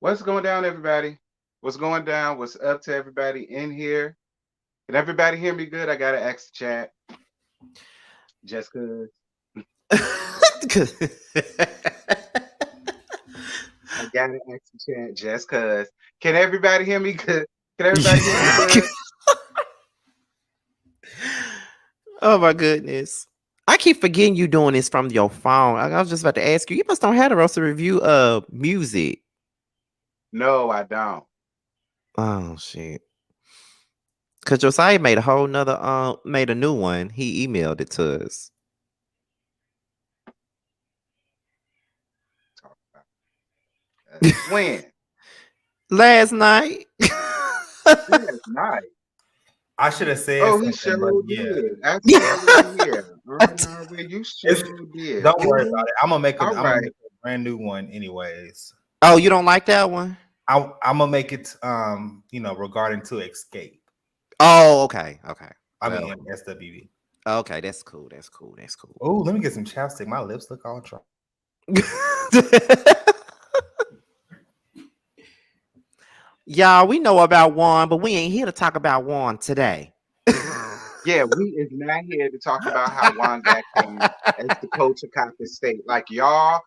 What's going down, everybody? What's going down? What's up to everybody in here? Can everybody hear me good? I gotta ask the chat. Just cause I gotta ask the chat. Just cause. Can everybody hear me good? Can everybody hear me good? Oh my goodness. I keep forgetting you doing this from your phone. I was just about to ask you. You must don't have the roster review of music. No, I don't. Oh shit. Cause Josiah made a whole nother made a new one. He emailed it to us. Talk about when? Last night. Last night. I should have said Oh, he something, but sure yeah. did. I see already here. Already, you sure did. Don't worry about it. I'm gonna make All right. a brand new one anyways. Oh, you don't like that one? I'm gonna make it regarding to Xscape. Oh, okay. Okay. I Well, mean SWV. okay, that's cool. That's cool. That's cool. Oh, let me get some chapstick. My lips look all dry. Y'all, we know about Juan, but we ain't here to talk about Juan today. Yeah, we is not here to talk about how Juan got came as the coach of Copper State. Like y'all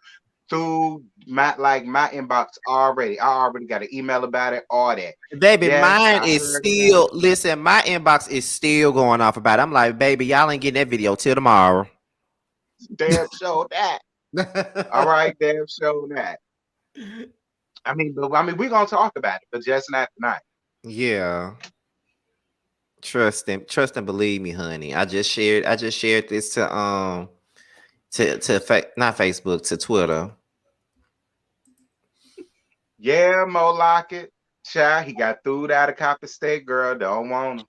through my inbox already. I already got an email about it, all that. Baby, Yes, mine I is heard still, listen, my inbox is still going off about it. I'm like, baby, y'all ain't getting that video till tomorrow. damn show that. All right, damn show that. We're gonna talk about it, but just not tonight. Yeah. Trust and believe me, honey. I just shared this to not Facebook, to Twitter. Yeah, Mo Lockett. Child, he got through out of Copper State, girl. Don't want him.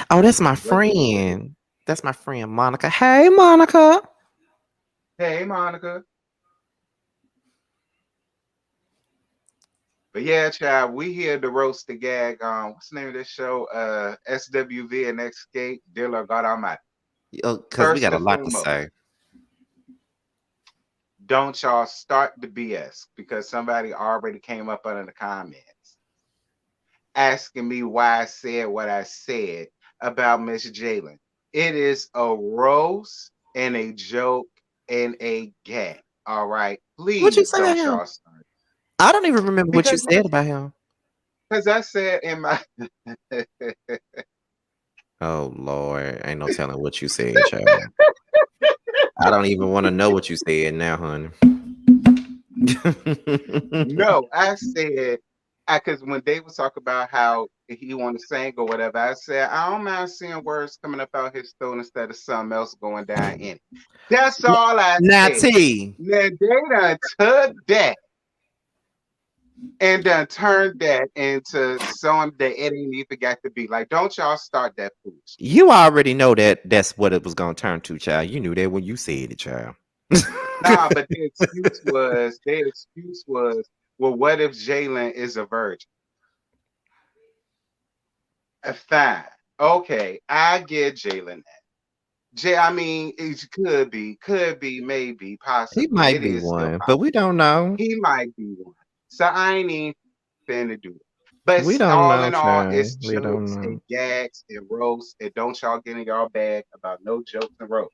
Oh, that's my friend. That's my friend, Monica. Hey, Monica. Hey, Monica. But yeah, child, we here to roast the gag on what's the name of this show? SWV and Xscape, dear Lord God Almighty. Because we got a lot to say. Don't y'all start the BS because somebody already came up under the comments asking me why I said what I said about Miss Jalen. It is a roast and a joke and a gag. All right. Please What you say don't about him? y'all start. I don't even remember what you said about him. Because I said in my oh Lord, ain't no telling what you said, child. I don't even want to know what you said now, honey. No, I said because when they was talking about how he want to sing or whatever, I said I don't mind seeing words coming up out his throat instead of something else going down in it. That's all I now, said. T. Now they done took that and done turned that into something that it ain't even got to be. Like, don't y'all start that foolishness. You already know that that's what it was gonna turn to, child. You knew that when you said it, child. Nah, but their excuse was, well, what if Jalen is a virgin? Fine. Okay, I get Jalen that. It could be, maybe, possibly. He might It be is still one, possible. but we don't know. He might be one. So I ain't even finna do it. But We don't all know, in all, child. it's We don't jokes know. and gags and roasts. And don't y'all get in y'all bag about no jokes and roasts.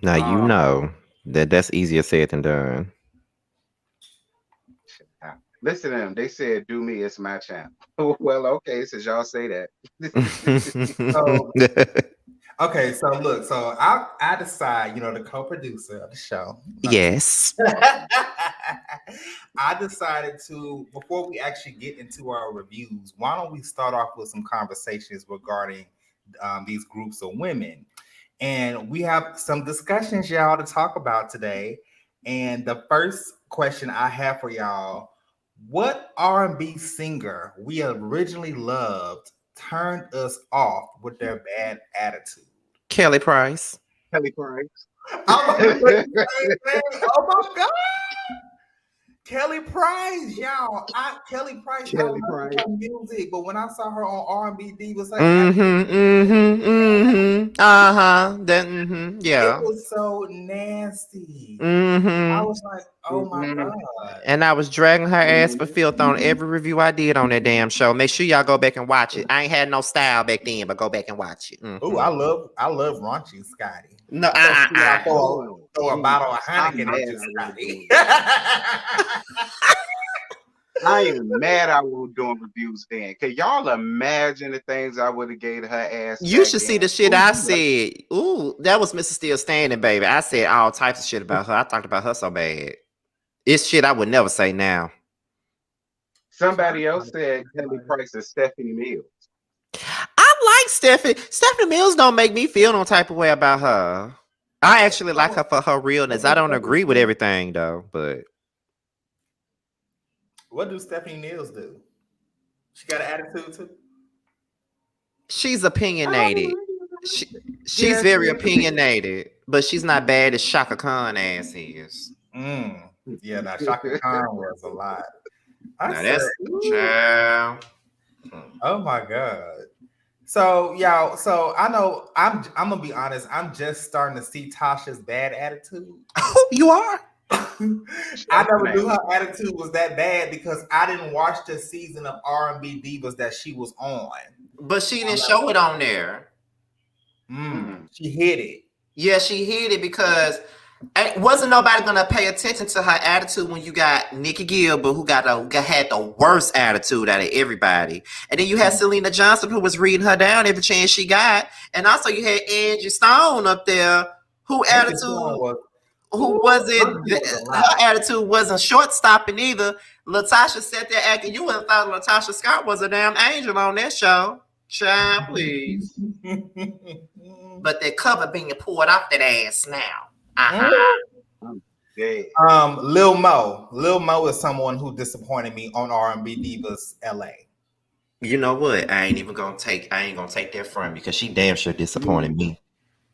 Now you know that's easier said than done. Listen to them. They said, "Do me, it's my channel." Well, okay, since y'all say that. Okay, so look, so I decide, the co-producer of the show. Yes. I decided to, before we actually get into our reviews, why don't we start off with some conversations regarding these groups of women? And we have some discussions, y'all, to talk about today. And the first question I have for y'all: what R&B singer we originally loved turned us off with their bad attitude? Kelly Price. Kelly Price. Oh my God. Kelly Price, y'all. Kelly Price, I love her music, but when I saw her on R&B Divas, like, yeah. It was so nasty. I Mm-hmm. was like, oh my God. And I was dragging her ass for filth on every review I did on that damn show. Make sure y'all go back and watch it. I ain't had no style back then, but go back and watch it. Oh, I love raunchy Scotty. No, throw a bottle of Heineken at you, Scotty. I am mad I was doing reviews then. Can y'all imagine the things I would have gave her ass? You should see the shit I said. Ooh, that was Mr. Still Standing, baby. I said all types of shit about her. I talked about her so bad. It's shit I would never say now. Somebody else said Kelly Price is Stephanie Mills. I like Stephanie. Stephanie Mills don't make me feel no type of way about her. I actually like her for her realness. I don't agree with everything though, but what do Stephanie Mills do? She got an attitude too. She's opinionated. She's very opinionated, but she's not bad as Shaka Khan ass is. Yeah, now Shaka Khan was a lot. That's child. Oh my God. So y'all, so I know I'm gonna be honest, I'm just starting to see Tasha's bad attitude. Oh, you are? I never knew her attitude was that bad because I didn't watch the season of R&B Divas that she was on. But she didn't show it on there. She hid it. Yeah, she hid it because wasn't nobody gonna pay attention to her attitude when you got Nikki Gilbert, who had the worst attitude out of everybody, and then you had Selena Johnson, who was reading her down every chance she got, and also you had Angie Stone up there, her attitude wasn't short stopping either. Latasha sat there acting. You wouldn't thought Latasha Scott was a damn angel on that show. Child, please. But that cover being pulled off that ass now. Lil Mo is someone who disappointed me on R&B Divas LA. You know what? I ain't gonna take that from you because she damn sure disappointed me.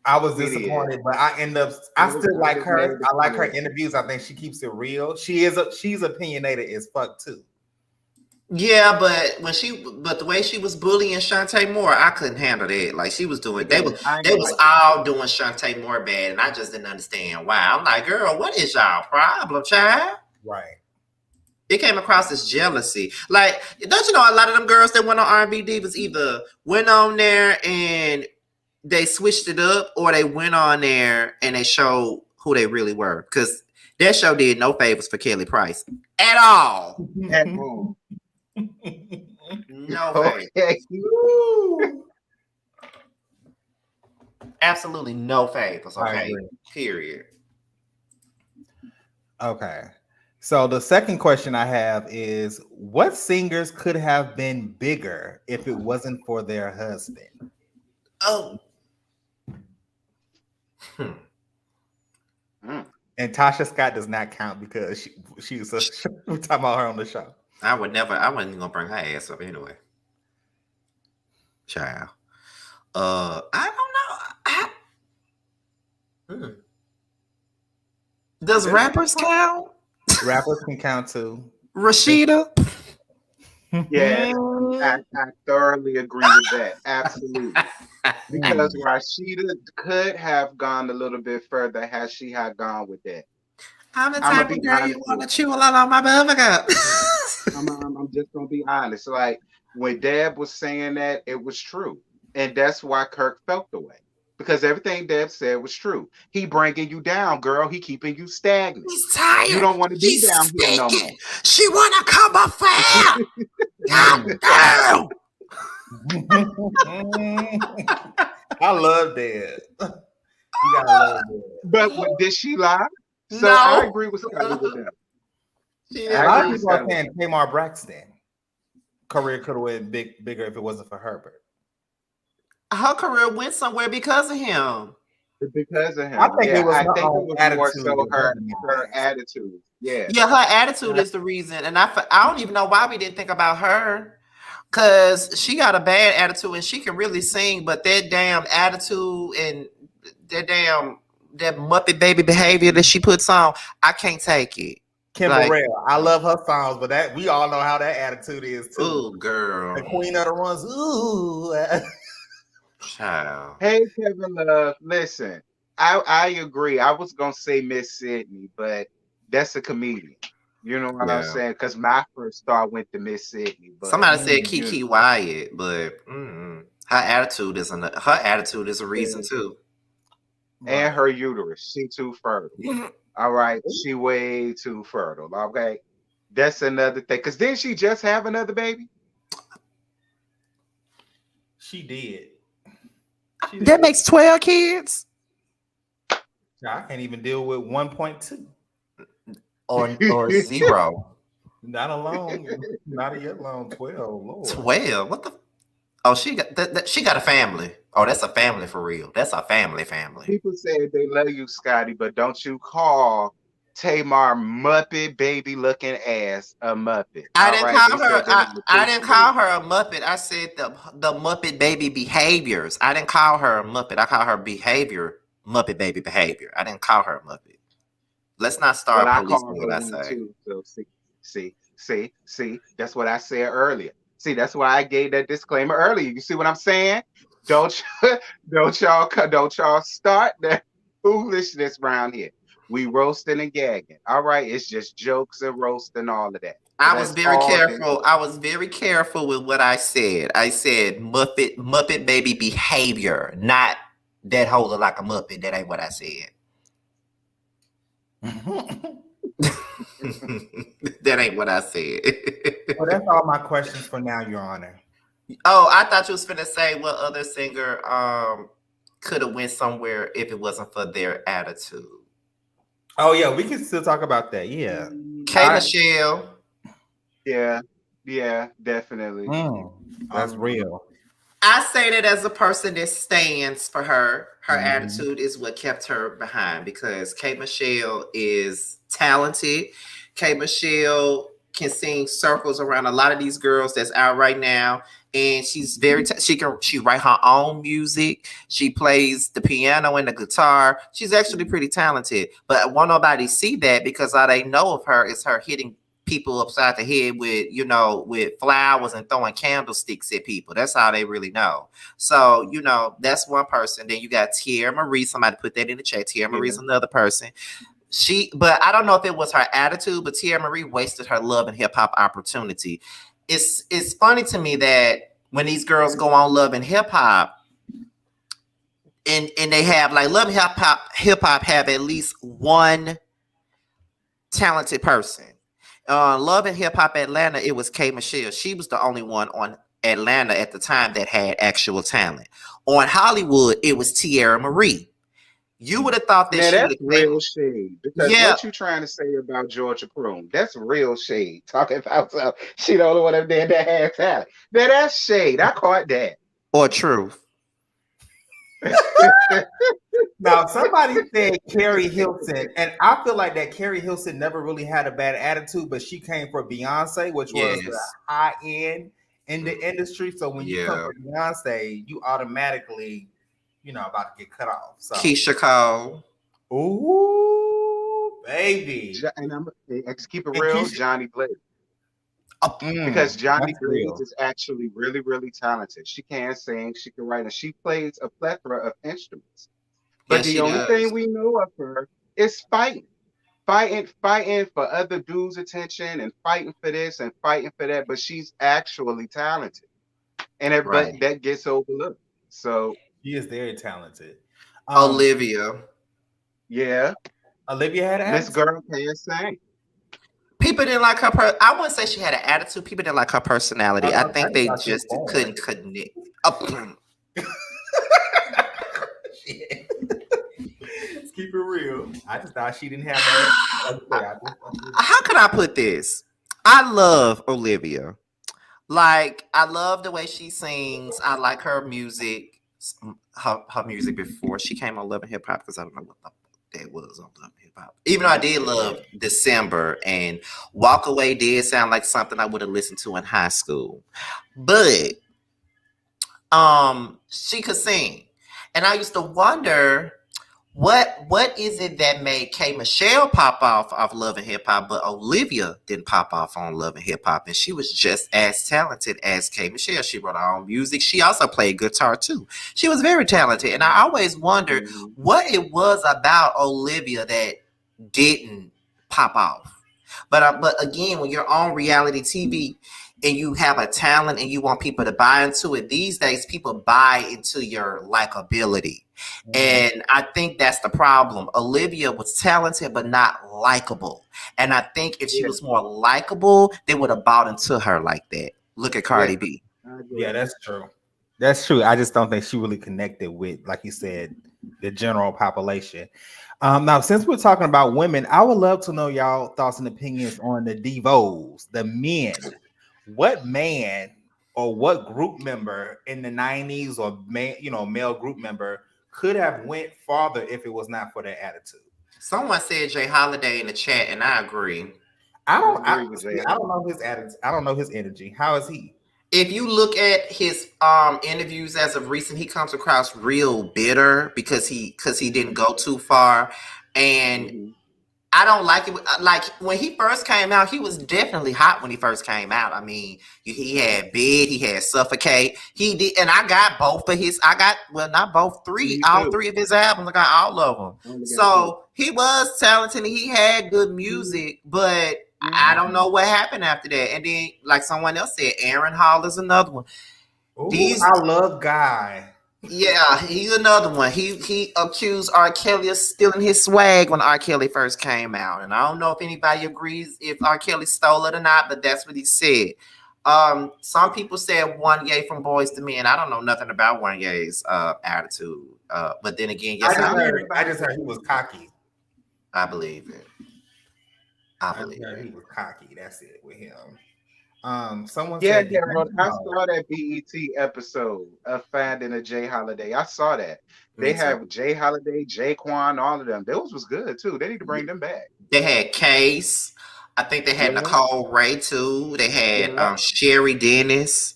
I was disappointed, but I still like her. I like her interviews. I think she keeps it real. She's opinionated as fuck too. Yeah, but the way she was bullying Shantae Moore, I couldn't handle that. Like she was doing, they was all doing Shantae Moore bad, and I just didn't understand why. I'm like, girl, what is y'all problem, child? Right. It came across as jealousy. Like, don't you know a lot of them girls that went on R&B Divas either went on there and they switched it up, or they went on there and they showed who they really were. Because that show did no favors for Kelly Price at all. At all. No favors. Absolutely no favors. Okay. Period. Okay. So the second question I have is, what singers could have been bigger if it wasn't for their husband? Oh. And Tasha Scott does not count because she was we're talking about her on the show. I wasn't gonna bring her ass up anyway. Child. I don't know. Does rappers count? Rappers can count too. Rashida? Yeah, I thoroughly agree with that. Absolutely. Because Rashida could have gone a little bit further had she had gone with that. I'm the type of girl you want to chew a lot on my bubble. I'm just gonna be honest. Like when Deb was saying that, it was true, and that's why Kirk felt the way, because everything Deb said was true. He bringing you down, girl. He keeping you stagnant. He's tired. You don't want to be down here no more. She want to come up fair. God damn. I love Deb. You gotta love Deb. But did she lie? So no. I agree with Scotty with that. A lot of people are saying Tamar Braxton career could have went bigger if it wasn't for Herbert. Her career went somewhere because of him. Because of him. I think it was more so her attitude. Yeah. Yeah, her attitude is the reason. And I don't even know why we didn't think about her. Because she got a bad attitude and she can really sing, but that damn attitude and that Muppet baby behavior that she puts on, I can't take it. Kim Like, Burrell. I love her songs, but that we all know how that attitude is too. ooh, girl. The queen of the runs. Ooh. Child. Hey, Kevin Love, listen, I agree. I was gonna say Miss Sydney, but that's a comedian. You know what I'm Yeah. saying? Because my first thought went to Miss Sydney, but Somebody said you Kiki know, Wyatt, but her attitude is a reason too. and her uterus, she too fertile. All right, she way too fertile. Okay, that's another thing. Because didn't she just have another baby? She did. That makes 12 kids. I can't even deal with 1.2 or 0. Not alone. Not yet alone. 12. Lord. 12. What the? Oh, she got she got a family. Oh, that's a family for real. That's a family. People say they love you, Scotty, but don't you call Tamar Muppet baby looking ass a Muppet. I All didn't right, call they her. said that in the I didn't picture. call her a Muppet. I said the Muppet baby behaviors. I didn't call her a Muppet. I call her behavior Muppet baby behavior. I didn't call her a Muppet. Let's not Well, start I policing call what her I one say. too. So see, that's what I said earlier. See, that's why I gave that disclaimer earlier. You see what I'm saying? Don't don't y'all start that foolishness around here. We roasting and gagging. All right, it's just jokes and roasting, all of that. So I was that's very all this careful. I was very careful with what I said. I said Muppet baby behavior, not that hold her like a Muppet. That ain't what I said. That ain't what I said. Well, that's all my questions for now, Your Honor. Oh, I thought you was finna say what other singer could have went somewhere if it wasn't for their attitude. Oh yeah, we can still talk about that. Yeah. K Michelle. Yeah, definitely. That's real. I say that as a person that stands for her. Her attitude is what kept her behind because K Michelle is talented. K Michelle can sing circles around a lot of these girls that's out right now. And she's very she write her own music. She plays the piano and the guitar. She's actually pretty talented, but won't nobody see that because all they know of her is her hitting people upside the head with flowers and throwing candlesticks at people. That's all they really know. So that's one person. Then you got Tierra Marie. Somebody put that in the chat. Tierra Marie's another person. But I don't know if it was her attitude, but Tierra Marie wasted her love and hip hop opportunity. It's funny to me that when these girls go on Love and Hip Hop, and they have like Love and Hip Hop have at least one talented person. Love and Hip Hop Atlanta, it was K Michelle. She was the only one on Atlanta at the time that had actual talent. On Hollywood, it was Tierra Marie. You would have thought that now, she would that's have real shade. Because Yeah. what you trying to say about Georgia Prune? That's real shade. Talking about she the only one up there that has talent. Now that's shade. I caught that. Or truth. Now, somebody said Carrie Hilson, and I feel like that Carrie Hilson never really had a bad attitude, but she came for Beyonce, which was the high end in the industry. So when you come for Beyonce, you automatically, about to get cut off. So Keisha Cole. Ooh, baby. And let's keep it real, Johnny Blaze. Because Johnny Blaze is actually really, really talented. She can sing, she can write, and she plays a plethora of instruments. But the only thing we know of her is fighting for other dudes' attention and fighting for this and fighting for that. But she's actually talented, and but that gets overlooked. So she is very talented. Olivia. Yeah. Olivia had an This girl can sing. People didn't like her. I wouldn't say she had an attitude. People didn't like her personality. I think they just couldn't connect. Let's keep it real. I just thought she didn't have that. How can I put this? I love Olivia. Like, I love the way she sings. I like her music. Her music before she came on Love and Hip Hop, because I don't know what the that was on Love and Hip Hop. Even though I did love December, and Walk Away did sound like something I would have listened to in high school. But she could sing. And I used to wonder, What is it that made K Michelle pop off Love and Hip Hop, but Olivia didn't pop off on Love and Hip Hop, and she was just as talented as K Michelle. She wrote her own music. She also played guitar too. She was very talented, and I always wondered what it was about Olivia that didn't pop off. But again, when you're on reality TV and you have a talent and you want people to buy into it, these days people buy into your likability. And I think that's the problem. Olivia was talented but not likable. And I think if she was more likable, they would have bought into her like that. Look at Cardi B. Yeah, that's true. That's true. I just don't think she really connected with, like you said, the general population. Now, since we're talking about women, I would love to know y'all thoughts and opinions on the divos, the men. What man or what group member in the 90s or male group member could have went farther if it was not for their attitude? Someone said Jay Holiday in the chat, and I agree. I don't know his attitude. I don't know his energy. How is he? If you look at his interviews as of recent, he comes across real bitter because he didn't go too far, and I don't like it. Like when he first came out, he was definitely hot when he first came out. I mean, he had Bid, he had Suffocate, he did, and I got both of his. I got not both, all three of his albums. I got all of them. So he was talented. And he had good music, but I don't know what happened after that. And then, like someone else said, Aaron Hall is another one. Ooh, I love Guy. Yeah, he's another one. He accused R. Kelly of stealing his swag when R. Kelly first came out. And I don't know if anybody agrees if R. Kelly stole it or not, but that's what he said. Some people said Wanye from Boys to Men. I don't know nothing about Wanye's attitude. But then again, yes, I just heard he was cocky. I believe it. I believe he was cocky. That's it with him. Someone said, I saw that BET episode of Finding a Jay Holiday. I saw that. They have Jay Holiday, Jaquan, all of them. Those was good too. They need to bring them back. They had Case. I think they had Nicole Ray too. They had Sherry Dennis.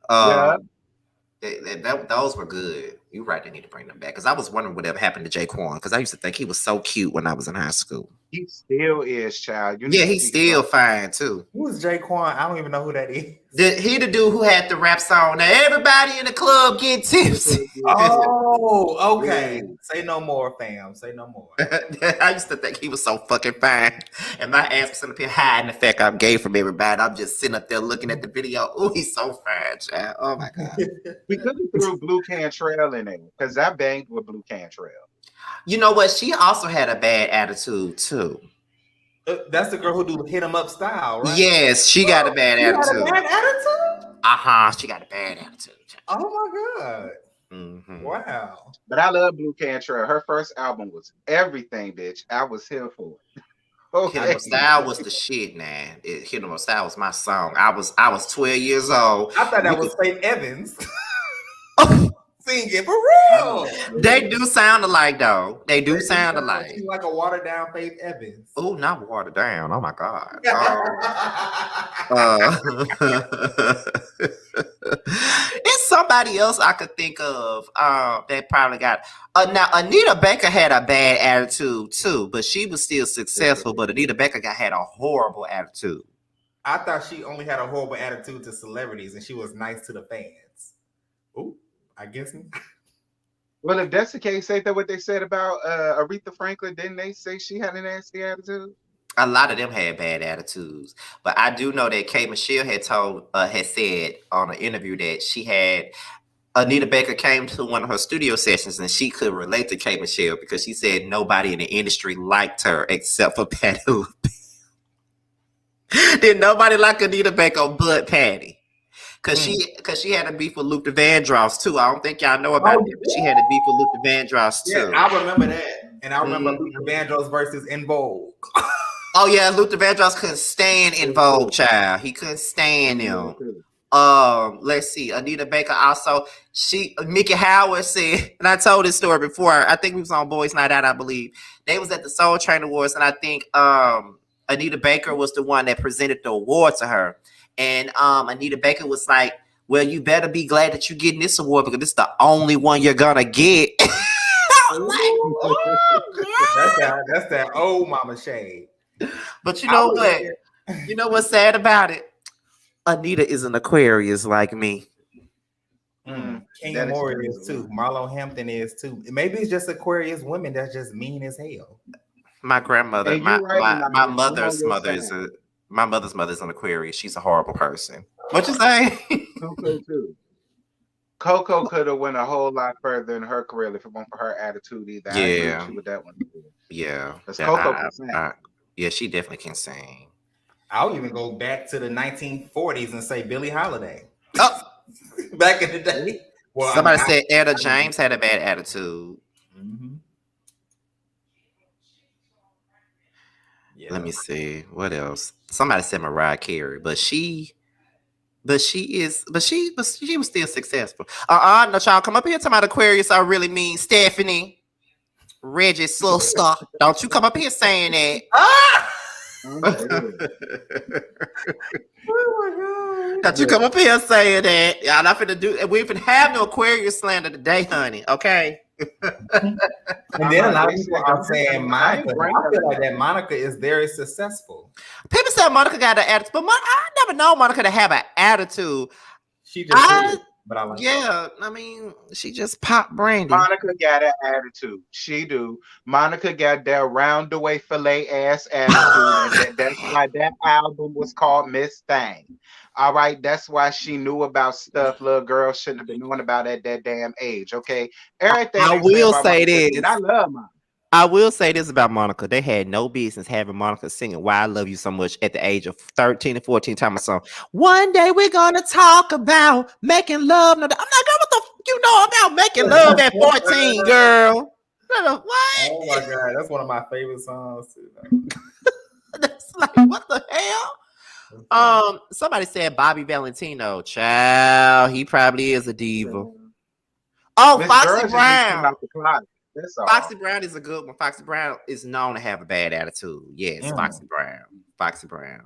Those were good. You're right. They need to bring them back because I was wondering whatever happened to Jaquan because I used to think he was so cute when I was in high school. He still is, child. He's still fine too. Who is Jaquan? I don't even know who that is. He the dude who had the rap song. Now everybody in the club get tipsy. Oh, okay. Say no more, fam. Say no more. I used to think he was so fucking fine, and my ass was sitting up here hiding the fact I'm gay from everybody. I'm just sitting up there looking at the video. Oh, he's so fine, child. Oh my god. We could have threw Blue Cantrell in there because I banged with Blue Cantrell. You know what? She also had a bad attitude too. That's the girl who do hit 'em up style, right? Yes, she got a bad attitude. Got a bad attitude? She got a bad attitude. Oh my god. Mm-hmm. Wow. But I love Blue Cantrell. Her first album was everything, bitch. I was here for it. Okay. Hit 'em up style was the shit, man. Hit 'em up style was my song. I was 12 years old. I thought that was Faith Evans. Singing for real. They do sound alike, though. They do sound alike. Like a watered down Faith Evans. Oh, not watered down. Oh my god. It's somebody else I could think of. That probably got. Now Anita Baker had a bad attitude too, but she was still successful. But Anita Baker had a horrible attitude. I thought she only had a horrible attitude to celebrities, and she was nice to the fans. Ooh. I guess. Well, if that's the case, ain't that what they said about Aretha Franklin? Didn't they say she had a nasty attitude? A lot of them had bad attitudes, but I do know that K Michelle had said on an interview that she had Anita Baker came to one of her studio sessions and she could relate to K Michelle because she said nobody in the industry liked her except for Patty LaBelle. Did nobody like Anita Baker but Patty? Cause she had a beef with Luther Vandross too. I don't think y'all know about it, but she had a beef with Luther Vandross too. Yeah, I remember that, and I remember Luther Vandross versus In Vogue. Oh yeah, Luther Vandross couldn't stand In Vogue, child. He couldn't stand him. Let's see. Anita Baker also. Mickey Howard said, and I told this story before. I think we was on Boys Night Out, I believe. They was at the Soul Train Awards, and I think Anita Baker was the one that presented the award to her. And Anita Baker was like, well, you better be glad that you're getting this award because this is the only one you're gonna get. I was like, That's that old mama shade. But you know what? You know what's sad about it? Anita is an Aquarius like me. King Moore is too. Marlo Hampton is too. Maybe it's just Aquarius women that's just mean as hell. My grandmother, my mother's mother is my mother's mother's an Aquarius. She's a horrible person. What you say? Coco too. Coco could have went a whole lot further in her career if it weren't for her attitude either. Yeah. I agree with you with that one. Yeah. Coco can sing. Yeah, she definitely can sing. I'll even go back to the 1940s and say Billie Holiday. Oh, back in the day. Well, somebody said Etta James had a bad attitude. Mm-hmm. Yeah. Let me see what else. Somebody said Mariah Carey, but she was still successful. No, y'all come up here to my Aquarius. I really mean Stephanie, Reggie's sister. Don't you come up here saying that. Oh my God. Don't you come up here saying that. Y'all not finna do. We finna have no Aquarius slander today, honey. Okay. And then a lot of people are saying Monica. I feel like that Monica is very successful. People say Monica got an attitude, but I never know Monica to have an attitude. She just but I like I mean, she just popped brandy. Monica got an attitude. She do. Monica got that round the way fillet ass attitude. And that's why that album was called Miss Thing. All right, that's why she knew about stuff little girls shouldn't have been knowing about at that damn age. Okay, everything. I will say this. I love Monica. I will say this about Monica. They had no business having Monica singing Why I Love You So Much at the age of 13 and 14 time a song. One day we're going to talk about making love. I'm like, girl, what the you know about making love at 14, girl? What? Oh my God, that's one of my favorite songs too. That's like, what the hell? Somebody said Bobby Valentino. Child, he probably is a diva. Oh, Miss Foxy Girl Brown. Out the closet. Foxy Brown is a good one. Foxy Brown is known to have a bad attitude. Yes, Foxy Brown. Foxy Brown.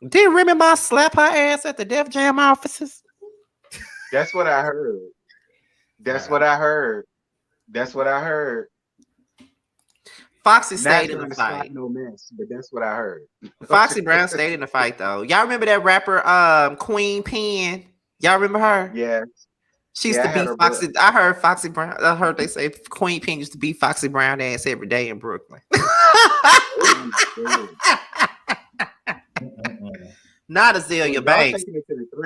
Did Remy Ma slap her ass at the Def Jam offices? That's what I heard. That's what I heard. That's what I heard. Foxy stayed in the fight. No mess, but that's what I heard. Foxy Brown stayed in the fight though. Y'all remember that rapper Queen Pen? Y'all remember her? Yes. She used to beat Foxy. I heard Foxy Brown. I heard they say Queen Pen used to beat Foxy Brown ass every day in Brooklyn. Not Azealia Banks.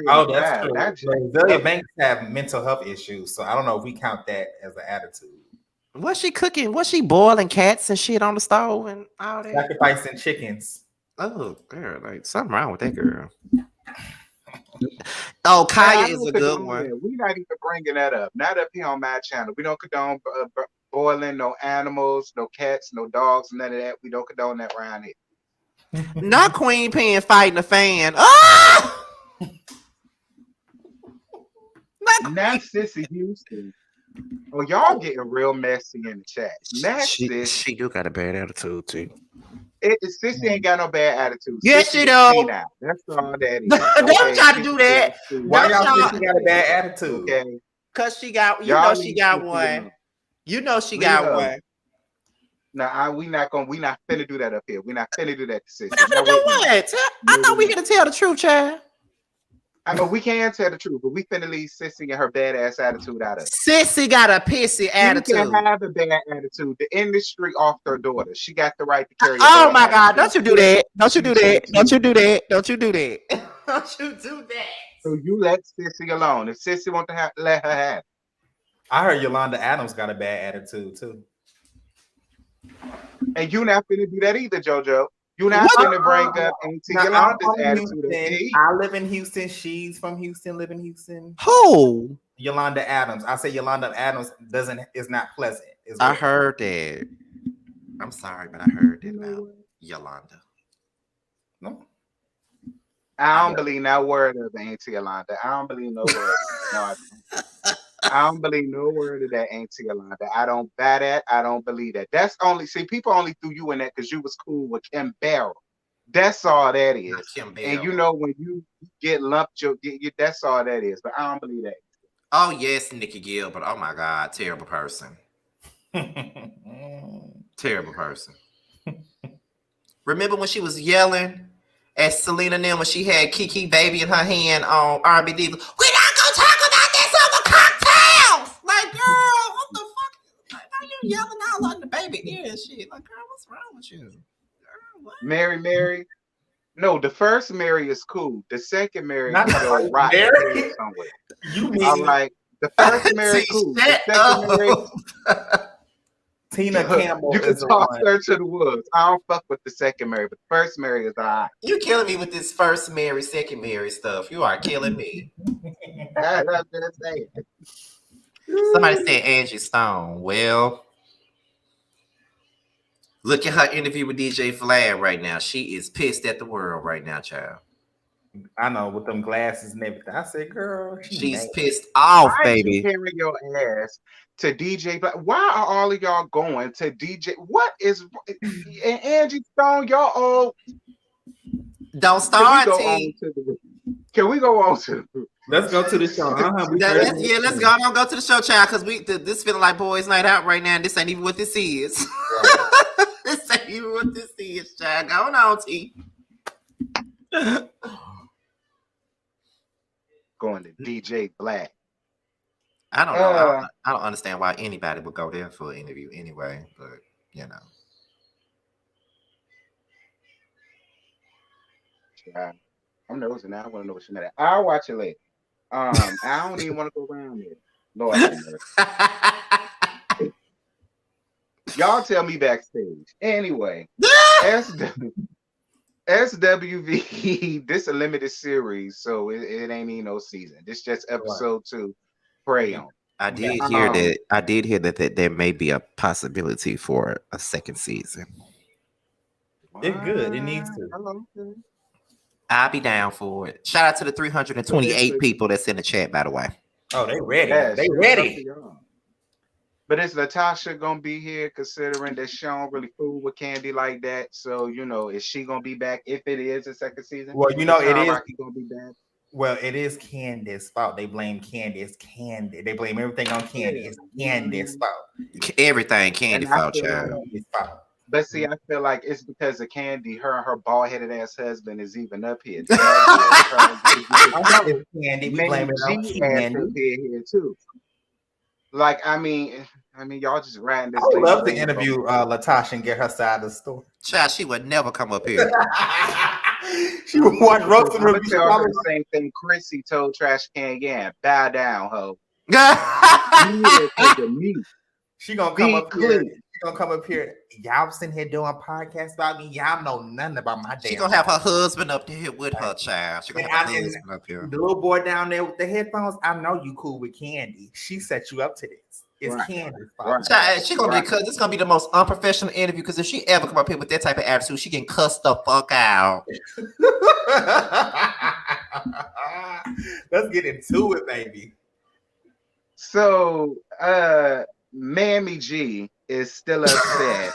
Oh, that's true. Azealia Banks have mental health issues, so I don't know if we count that as an attitude. Was she cooking? Was she boiling cats and shit on the stove and all that? Sacrificing chickens. Oh, girl, like something wrong with that girl. Oh, Kaya is a good one. We're not even bringing that up. Not up here on my channel. We don't condone boiling no animals, no cats, no dogs, none of that. We don't condone that around here. Not Queen Pen fighting a fan. Oh! Not Sissy Houston. Oh, y'all getting real messy in the chat. She do got a bad attitude too. Sissy ain't got no bad attitude. Yes, she do. That's all that is. Don't try to do that. Why y'all think she got a bad attitude? Okay. Cause she got, she got one. You know she got one. No, we not finna do that up here. We not finna do that to Sissy. We're not finna do what? I thought we here to tell the truth, child. I know we can tell the truth, but we finna leave Sissy and her badass attitude out of it. Sissy got a pissy attitude. She can have a bad attitude. The industry off her daughter. She got the right to carry. Oh my God! Don't you do that? Don't you do that? Don't you do that? Don't you do that? Don't you do that? So you let Sissy alone. If Sissy want to let her have it. I heard Yolanda Adams got a bad attitude too. And you not finna do that either, JoJo. You're not going to bring up Auntie Yolanda's attitude. I live in Houston. She's from Houston. Live in Houston. Who? Yolanda Adams. I say Yolanda Adams is not pleasant. I heard that. I'm sorry, but I heard that about Yolanda. No. I don't believe no word of Auntie Yolanda. I don't believe no word. No, I don't believe no word of that Auntie Yolanda. I don't buy that. I don't believe that. That's only people only threw you in that because you was cool with Kim Barrel. That's all that is. And you know when you get lumped, that's all that is. But I don't believe that. Oh yes, Nikki Gilbert. Oh my God, terrible person. Terrible person. Remember when she was yelling at Selena then when she had Kiki Baby in her hand on R&B Diva? We not gonna talk about this over cocktails. Like, girl, what the fuck? Like, how you yelling out like the baby ear and shit? Like, girl, what's wrong with you? Girl, what? Mary. No, the first Mary is cool. The second Mary Not can the go first right Mary? somewhere. You mean All right. The first Mary See, cool. The shut second Mary, up. Tina Campbell you can is the toss one. her to the woods. I don't fuck with the second Mary, but the first Mary is all right. You killing me with this first Mary, second Mary stuff. You are killing me. I'm just saying. Somebody said Angie Stone. Well, look at her interview with DJ Vlad right now. She is pissed at the world right now, child. I know, with them glasses and everything. I said, girl, She's mad. pissed off, Why you baby. carry your ass to DJ? Why are all of y'all going to DJ? What is and Angie Stone? Y'all all Don't can we start, go T. on to the? Can we go on to? Let's go to the show. Let's go. Don't go to the show, child, because this feeling like boys' night out right now. And this ain't even what this is. Right. This ain't even what this is, child. Going on, T. Going to DJ Black. I don't know. I don't understand why anybody would go there for an interview anyway, but you know. Yeah, I'm nosing now. I want to know what she mad at. I'll watch it later. I don't even want to go around there. Lord have mercy. Y'all tell me backstage. Anyway, SWV, this a limited series, so it ain't even no season. This just episode 2. Pray on. I did hear that. I did hear that there may be a possibility for a second season. It's good. It needs to. I'll be down for it. Shout out to the 328 people that's in the chat, by the way. Oh, they ready. Yes, they ready. But is Natasha gonna be here, considering that she don't really fool with Candy like that? So is she gonna be back if it is a second season? Well, it is. Rocky gonna be back. Well, it is Candy's fault. They blame Candy. It's Candy. They blame everything on Candy. It's Candy's fault. Everything Candy fault, child. But see, I feel like it's because of Candy. Her and her bald-headed ass husband is even up here. Candy. We blame it on Candy here too. Like, I mean, y'all just riding this. I would love to interview Latasha and get her side of the story. Child, she would never come up here. She would watch roasting review. Tell her the same thing Chrissy told Trash Can Yan. Bow down, ho. She gonna come up here. She gonna come up here. Y'all sitting here doing podcasts about me. Y'all know nothing about my damn. She gonna have her husband up there with her, child. She gonna have her husband up here. The little boy down there with the headphones. I know you cool with Candy. She set you up to this. It's Candy's fault. Child, she gonna be it's gonna be the most unprofessional interview because if she ever come up here with that type of attitude, she can cuss the fuck out. Let's get into it, baby. So, Mammy G is still upset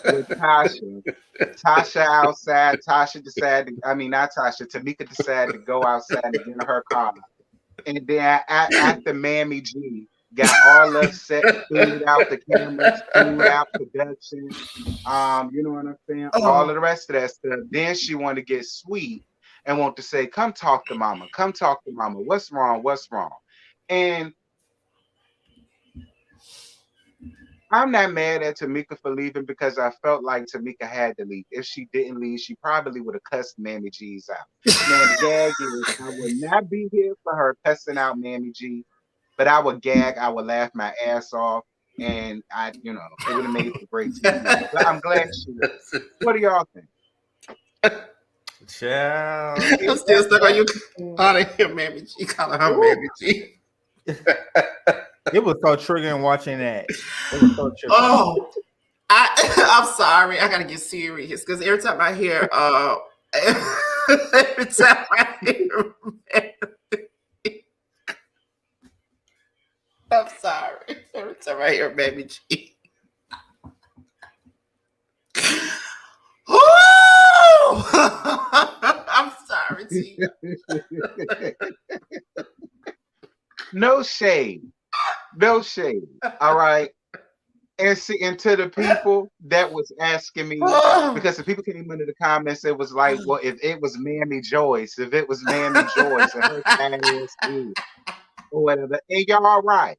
with Tasha. Tasha outside. Tasha decided. Not Tasha. Tamika decided to go outside and get in her car, and then after Mammy G got all upset, threw out the cameras, threw out production. You know what I'm saying? All of the rest of that stuff. Then she wanted to get sweet and want to say, "Come talk to mama. Come talk to mama. What's wrong? What's wrong?" And I'm not mad at Tamika for leaving because I felt like Tamika had to leave. If she didn't leave, she probably would have cussed Mammy G's out. Man, the gag is I would not be here for her cussing out Mammy G, but I would gag, I would laugh my ass off, and it would have made for great TV. But I'm glad she is. What do y'all think? Child. I'm still stuck on you calling her Mammy G, calling her Mammy G. It was so triggering watching that. It was so triggering. I'm sorry. I gotta get serious because every time I hear every time I hear I'm sorry. Every time I hear Mammy G. I'm sorry, Tia. No shade. No shade. All right. And see, and to the people that was asking me, because the people came into the comments, it was like, well, if it was Mammy Joyce, and her fat ass is, or whatever, and y'all all right.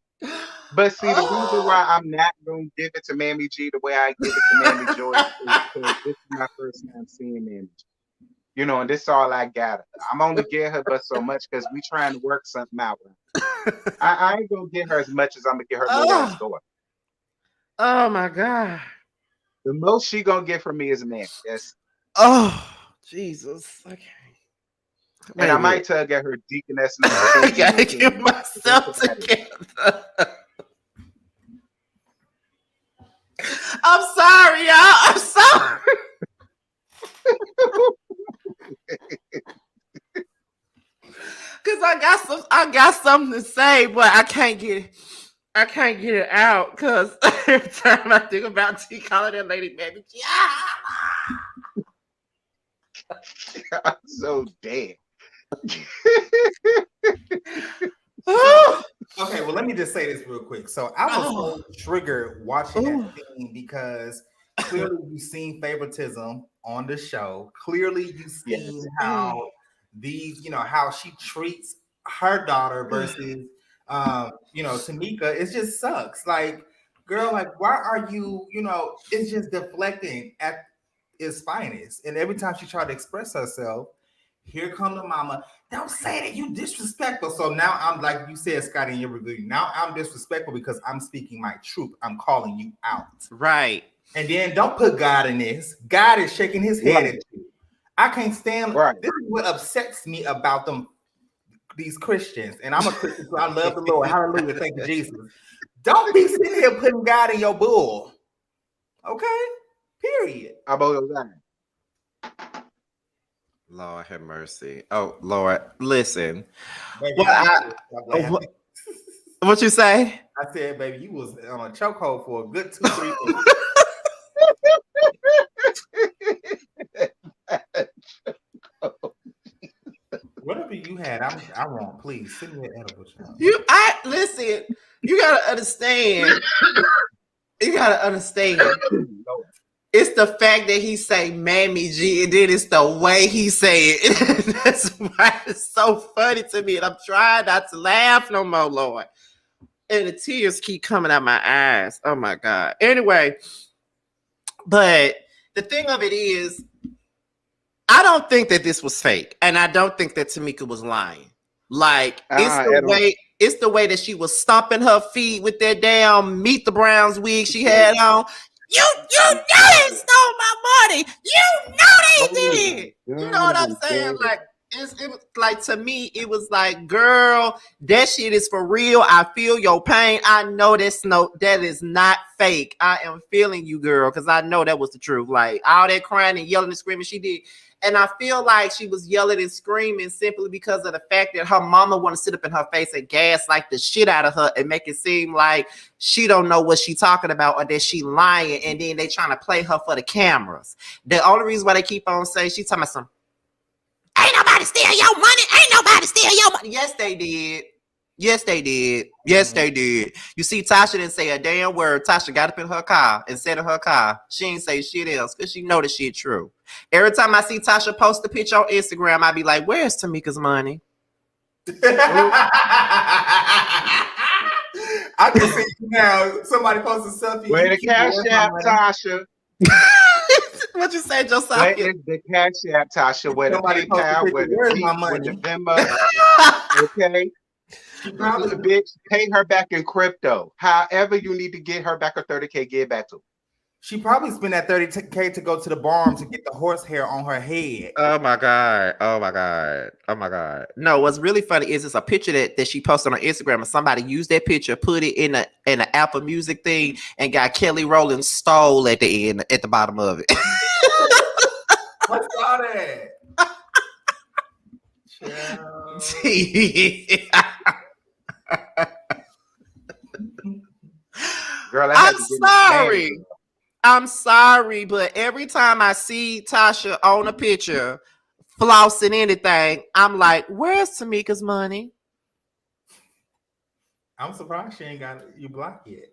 But see, the reason why I'm not gonna give it to Mammy G the way I give it to Mammy Joyce is because this is my first time seeing Mammy G. You know, and this is all I got. I'm only getting her but so much because we trying to work something out. I ain't gonna get her as much as I'm gonna get her little ass daughter. Oh my God. The most she gonna get from me is a man. Yes. Oh Jesus. Okay. And I might tug at her deaconess. I gotta get myself together. I'm sorry, y'all. I'm sorry. Cause I got something to say, but I can't get it out. Cause every time I think about T calling that lady baby, I'm so dead. Okay, well, let me just say this real quick. So I was so triggered watching that scene because clearly you've seen favoritism on the show. Clearly you've seen how these, how she treats her daughter versus, Tamika. It just sucks. Like, girl, like, why are you, it's just deflecting at its finest. And every time she tried to express herself, here come the mama. Don't say that, you disrespectful. So now I'm, like you said, Scotty, in your review, now I'm disrespectful because I'm speaking my truth. I'm calling you out. Right. And then don't put God in this. God is shaking his head at you. I can't stand. This is what upsets me about these Christians. And I'm a Christian, so I love the Lord. Hallelujah. Thank you, Jesus. Don't be sitting here putting God in your bull. Okay? Period. How about that? Lord have mercy. Oh, Lord. Listen. Baby, what you say? I said, baby, you was on a chokehold for a good 2-3 weeks. Whatever you had, I'm wrong. Please send me an edible. Listen, you gotta understand. It's the fact that he say Mammy G, and then it's the way he say it. That's why it's so funny to me. And I'm trying not to laugh no more, Lord. And the tears keep coming out my eyes. Oh my God. Anyway, but the thing of it is, I don't think that this was fake. And I don't think that Tamika was lying. Like, it's the way that she was stomping her feet with that damn Meet the Browns wig she had on. You know they stole my money. You know they did. You know what I'm saying? Like, it was like, to me, it was like, girl, that shit is for real. I feel your pain. I know that is not fake. I am feeling you, girl, because I know that was the truth. Like, all that crying and yelling and screaming she did. And I feel like she was yelling and screaming simply because of the fact that her mama want to sit up in her face and gaslight the shit out of her and make it seem like she don't know what she talking about or that she lying, and then they trying to play her for the cameras. The only reason why they keep on saying she talking about some, ain't nobody steal your money. Ain't nobody steal your money. Yes, they did. Yes, they did. Yes, they did. You see, Tasha didn't say a damn word. Tasha got up in her car and sat in her car. She ain't say shit else because she know the shit true. Every time I see Tasha post a picture on Instagram, I be like, where's Tamika's money? I can see you now. Somebody posts a selfie. Where the cash app, Tasha? What you say, Josiah? Where is the cash app, Tasha? Where the PayPal? Where the Venmo? Okay. Probably, bitch, pay her back in crypto. However you need to get her back her 30K, get back to her. She probably spent that 30K to go to the barn to get the horsehair on her head. Oh my God. Oh my God. Oh my God. No, what's really funny is it's a picture that she posted on Instagram, and somebody used that picture, put it in an Apple Music thing, and got Kelly Rowland stole at the end, at the bottom of it. I saw that. Girl, I'm sorry, but every time I see Tasha on a picture flossing anything, I'm like, where's Tamika's money? I'm surprised she ain't got you blocked yet.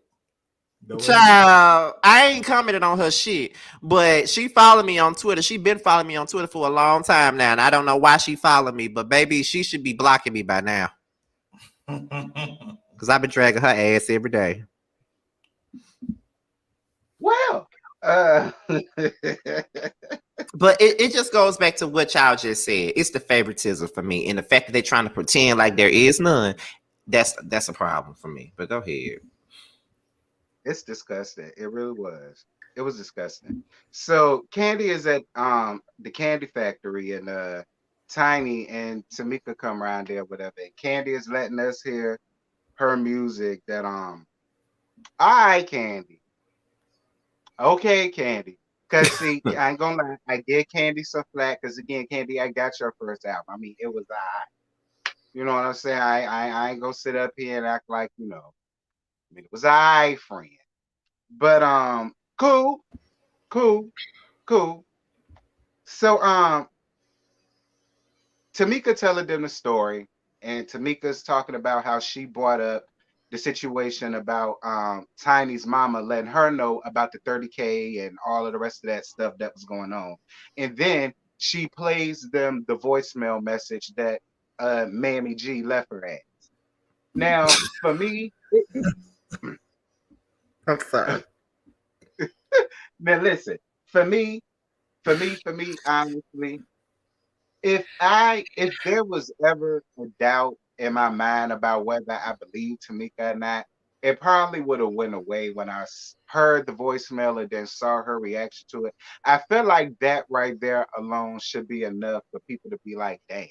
Child, I ain't commented on her shit, but she followed me on Twitter. She been following me on Twitter for a long time now, and I don't know why she followed me, but baby, she should be blocking me by now. Because I've been dragging her ass every day. Well, but it just goes back to what y'all just said. It's the favoritism for me, and the fact that they're trying to pretend like there is none. That's a problem for me. But go ahead. it's disgusting. It really was. It was disgusting. So Candy is at the candy factory, and Tiny and Tamika come around there, whatever. And Candy is letting us hear her music that all right, Candy. Okay, Candy. Cause see, I ain't gonna lie, I give Candy some flack. Cause again, Candy, I got your first album. I mean, it was you know what I'm saying? I ain't gonna sit up here and act like, you know. I mean, it was friend. But cool. So Tamika telling them the story, and Tamika's talking about how she brought up the situation about Tiny's mama letting her know about the 30K and all of the rest of that stuff that was going on. And then she plays them the voicemail message that Mammy G left her at. Now, for me, I'm sorry. now listen, for me, honestly, if there was ever a doubt in my mind about whether I believe Tamika or not, it probably would have went away when I heard the voicemail and then saw her reaction to it. I feel like that right there alone should be enough for people to be like, damn.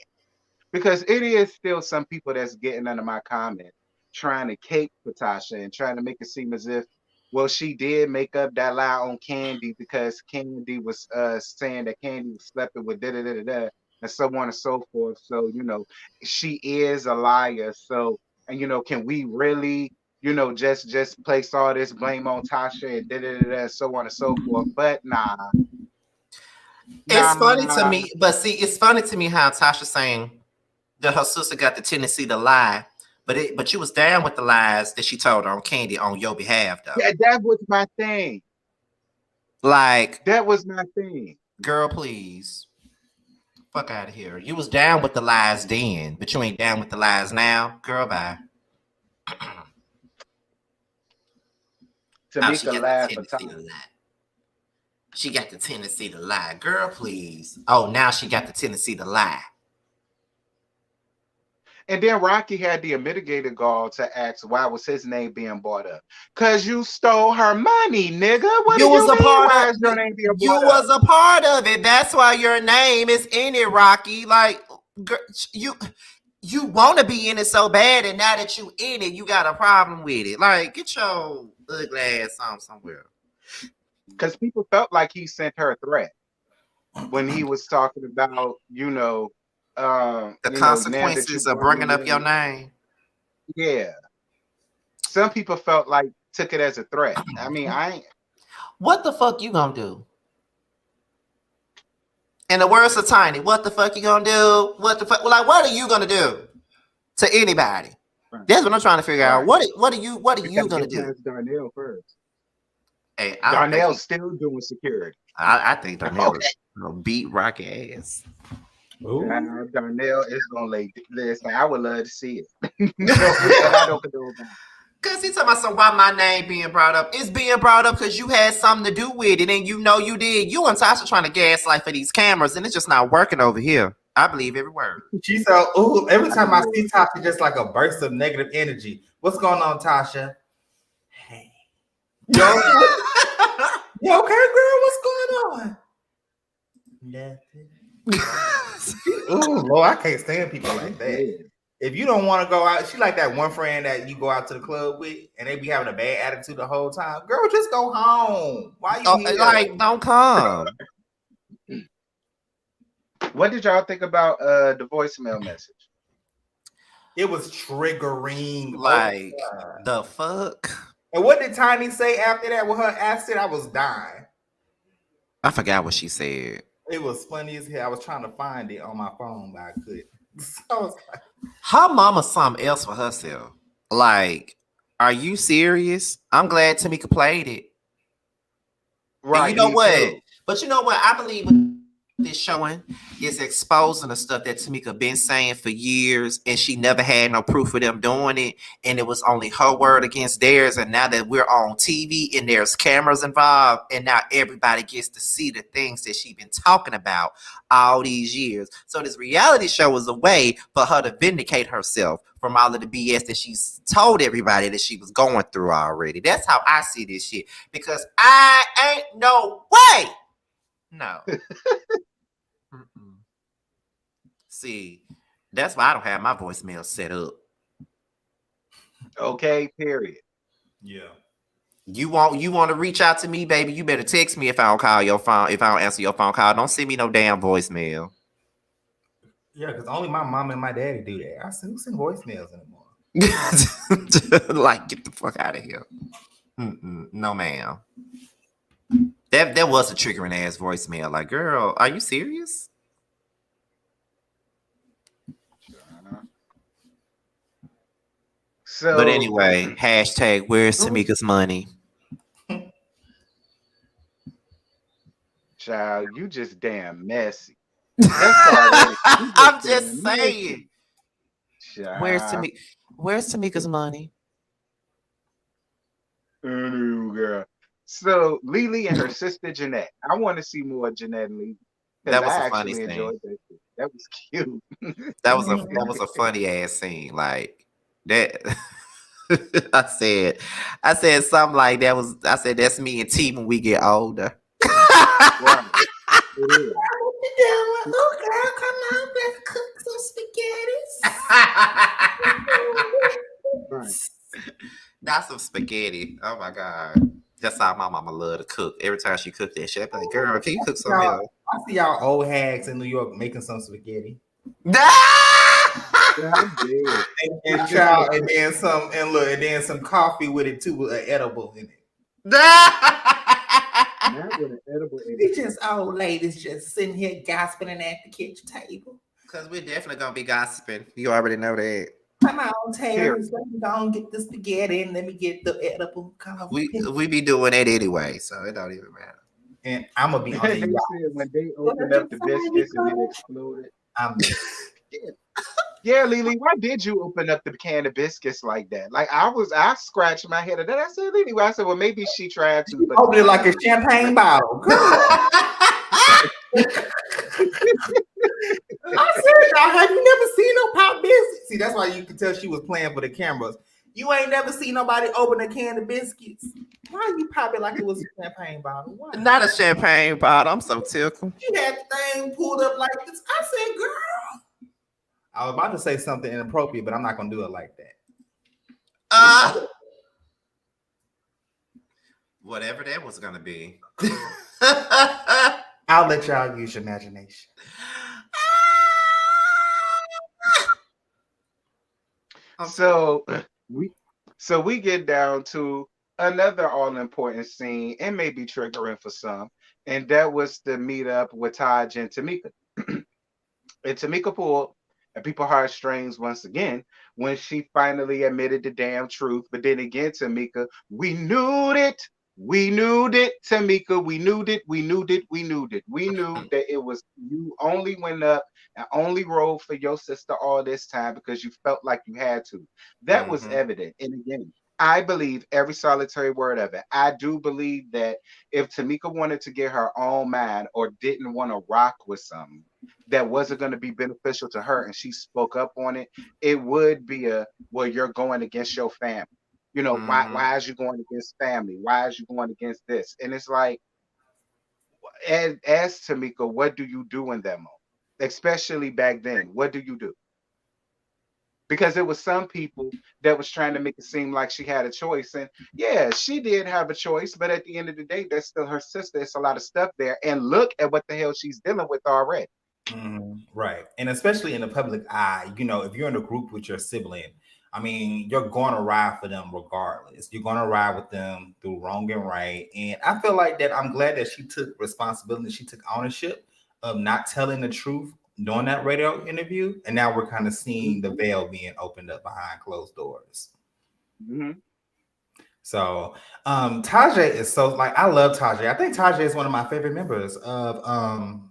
Because it is still some people that's getting under my comment trying to cape for Tasha and trying to make it seem as if, well, she did make up that lie on Candy because Candy was saying that Candy was sleeping with da da da da da and so on and so forth. So, you know, she is a liar. So, and you know, can we really, you know, just place all this blame on Tasha and da da da da and so on and so forth? But nah. It's funny to me, but see, it's funny to me how Tasha's saying that her sister got the tendency to lie, but you was down with the lies that she told on Candy on your behalf, though. Yeah, that was my thing. Like, that was my thing. Girl, please. Fuck out of here. You was down with the lies then, but you ain't down with the lies now. Girl, bye. Tamika laughed for time. She got the tendency to lie. Girl, please. Oh, now she got the tendency to lie. And then Rocky had the unmitigated gall to ask why was his name being brought up? Cause you stole her money, nigga. What do you mean? Why is your name being brought up? You was a part of it. That's why your name is in it, Rocky. Like, girl, you want to be in it so bad, and now that you in it, you got a problem with it. Like, get your ugly ass on somewhere. Because people felt like he sent her a threat when he was talking about, you know, the consequences of bringing up your name. Yeah. Some people felt like took it as a threat. I mean, I ain't. What the fuck you gonna do? In the words of Tiny, what the fuck you gonna do? What the fuck? Like, what are you gonna do to anybody? Right. That's what I'm trying to figure out. What are you gonna do? Darnell first. Hey, Darnell's still doing security. I think Darnell is gonna beat Rocky ass. Darnell is gonna lay this. I would love to see it. I don't condone that. Cause he's talking about some why my name being brought up. It's being brought up because you had something to do with it, and you know you did. You and Tasha trying to gaslight for these cameras, and it's just not working over here. I believe every word. She's so ooh. Every time I see Tasha, just like a burst of negative energy. What's going on, Tasha? Hey, you okay, girl? What's going on? Nothing. Ooh, Lord, I can't stand people like that. If you don't want to go out, she like that one friend that you go out to the club with, and they be having a bad attitude the whole time. Girl, just go home. Why you here? Like, don't come. What did y'all think about the voicemail message? It was triggering. Like, the fuck? And what did Tiny say after that with her accent? I was dying. I forgot what she said. It was funny as hell. I was trying to find it on my phone, but I couldn't. So I was like, her mama something else for herself. Like, Are you serious? I'm glad Tamika played it. Right. And you know me what? too. But you know what? I believe what this showing is exposing the stuff that Tamika been saying for years, and she never had no proof of them doing it, and it was only her word against theirs. And now that we're on TV and there's cameras involved, and now everybody gets to see the things that she been talking about all these years. So this reality show is a way for her to vindicate herself from all of the BS that she's told everybody that she was going through already. That's how I see this shit. Because I ain't no way. No. Mm-mm. See, that's why I don't have my voicemail set up. Okay, period. Yeah. You want to reach out to me, baby? You better text me if I don't call your phone. If I don't answer your phone call, don't send me no damn voicemail. Yeah, because only my mom and my daddy do that. I said, who send voicemails anymore? Like, get the fuck out of here. No, ma'am. That was a triggering ass voicemail. Like, girl, are you serious? So, But anyway, hashtag where's Tamika's money? child, you just damn messy. That's all. I'm just saying. Child. Where's Tamika's money? Girl. So Lily and her sister Jeanette. I want to see more of Jeanette and Lily. That was I a funny actually scene. enjoyed that. That was cute. That was a funny ass scene. Like that. I said something like that was. I said that's me and T when we get older. Right. It is. Oh, girl, come on, let's cook some spaghetti. Right. Not some spaghetti. Oh my god. That's how my mama love to cook. Every time she cooked that shit, I'd be like, girl, can you cook something else? I see y'all old hags in New York making some spaghetti. And then some coffee with it too, with an edible in it. Not with an edible. It's just old ladies just sitting here gossiping at the kitchen table. Because we're definitely gonna be gossiping. You already know that. Come on, Terrence. Let me go and get the spaghetti and let me get the edible coffee. We be doing that anyway, so it don't even matter. And I'm gonna be on the yacht. When they opened up the biscuits and it exploded. Yeah, Lily, why did you open up the can of biscuits like that? Like I scratched my head at that. I said, Lily, I said, well, maybe she tried to. But open it like a champagne bottle. I said, now, have you never seen no pop biscuits? See, that's why you could tell she was playing for the cameras. You ain't never seen nobody open a can of biscuits. Why you pop it like it was a champagne bottle? Why? Not a champagne bottle. I'm so tickled. She had the thing pulled up like this. I said, girl. I was about to say something inappropriate, but I'm not gonna do it like that. Whatever that was gonna be. I'll let y'all use your imagination. So we get down to another all-important scene, and maybe triggering for some, and that was the meetup with Taj and Tamika. And Tamika pulled at people heartstrings once again when she finally admitted the damn truth. But then again, Tamika, we knew it. We knew it, Tamika. We knew it. We knew it. We knew it. We knew that it was you only went up and only rolled for your sister all this time because you felt like you had to. That was evident. And again, I believe every solitary word of it. I do believe that if Tamika wanted to get her own mind or didn't want to rock with something that wasn't going to be beneficial to her and she spoke up on it, it would be well, you're going against your family. You know, why is you going against family? Why is you going against this? And it's like, as Tamika, what do you do in that moment? Especially back then, what do you do? Because it was some people that was trying to make it seem like she had a choice. And yeah, she did have a choice, but at the end of the day, that's still her sister. It's a lot of stuff there. And look at what the hell she's dealing with already. Right. And especially in the public eye, you know, if you're in a group with your sibling, I mean, you're going to ride for them regardless. You're going to ride with them through wrong and right. And I feel like that I'm glad that she took responsibility. She took ownership of not telling the truth during that radio interview. And now we're kind of seeing the veil being opened up behind closed doors. So Tajay is so like I love Tajay. I think Tajay is one of my favorite members of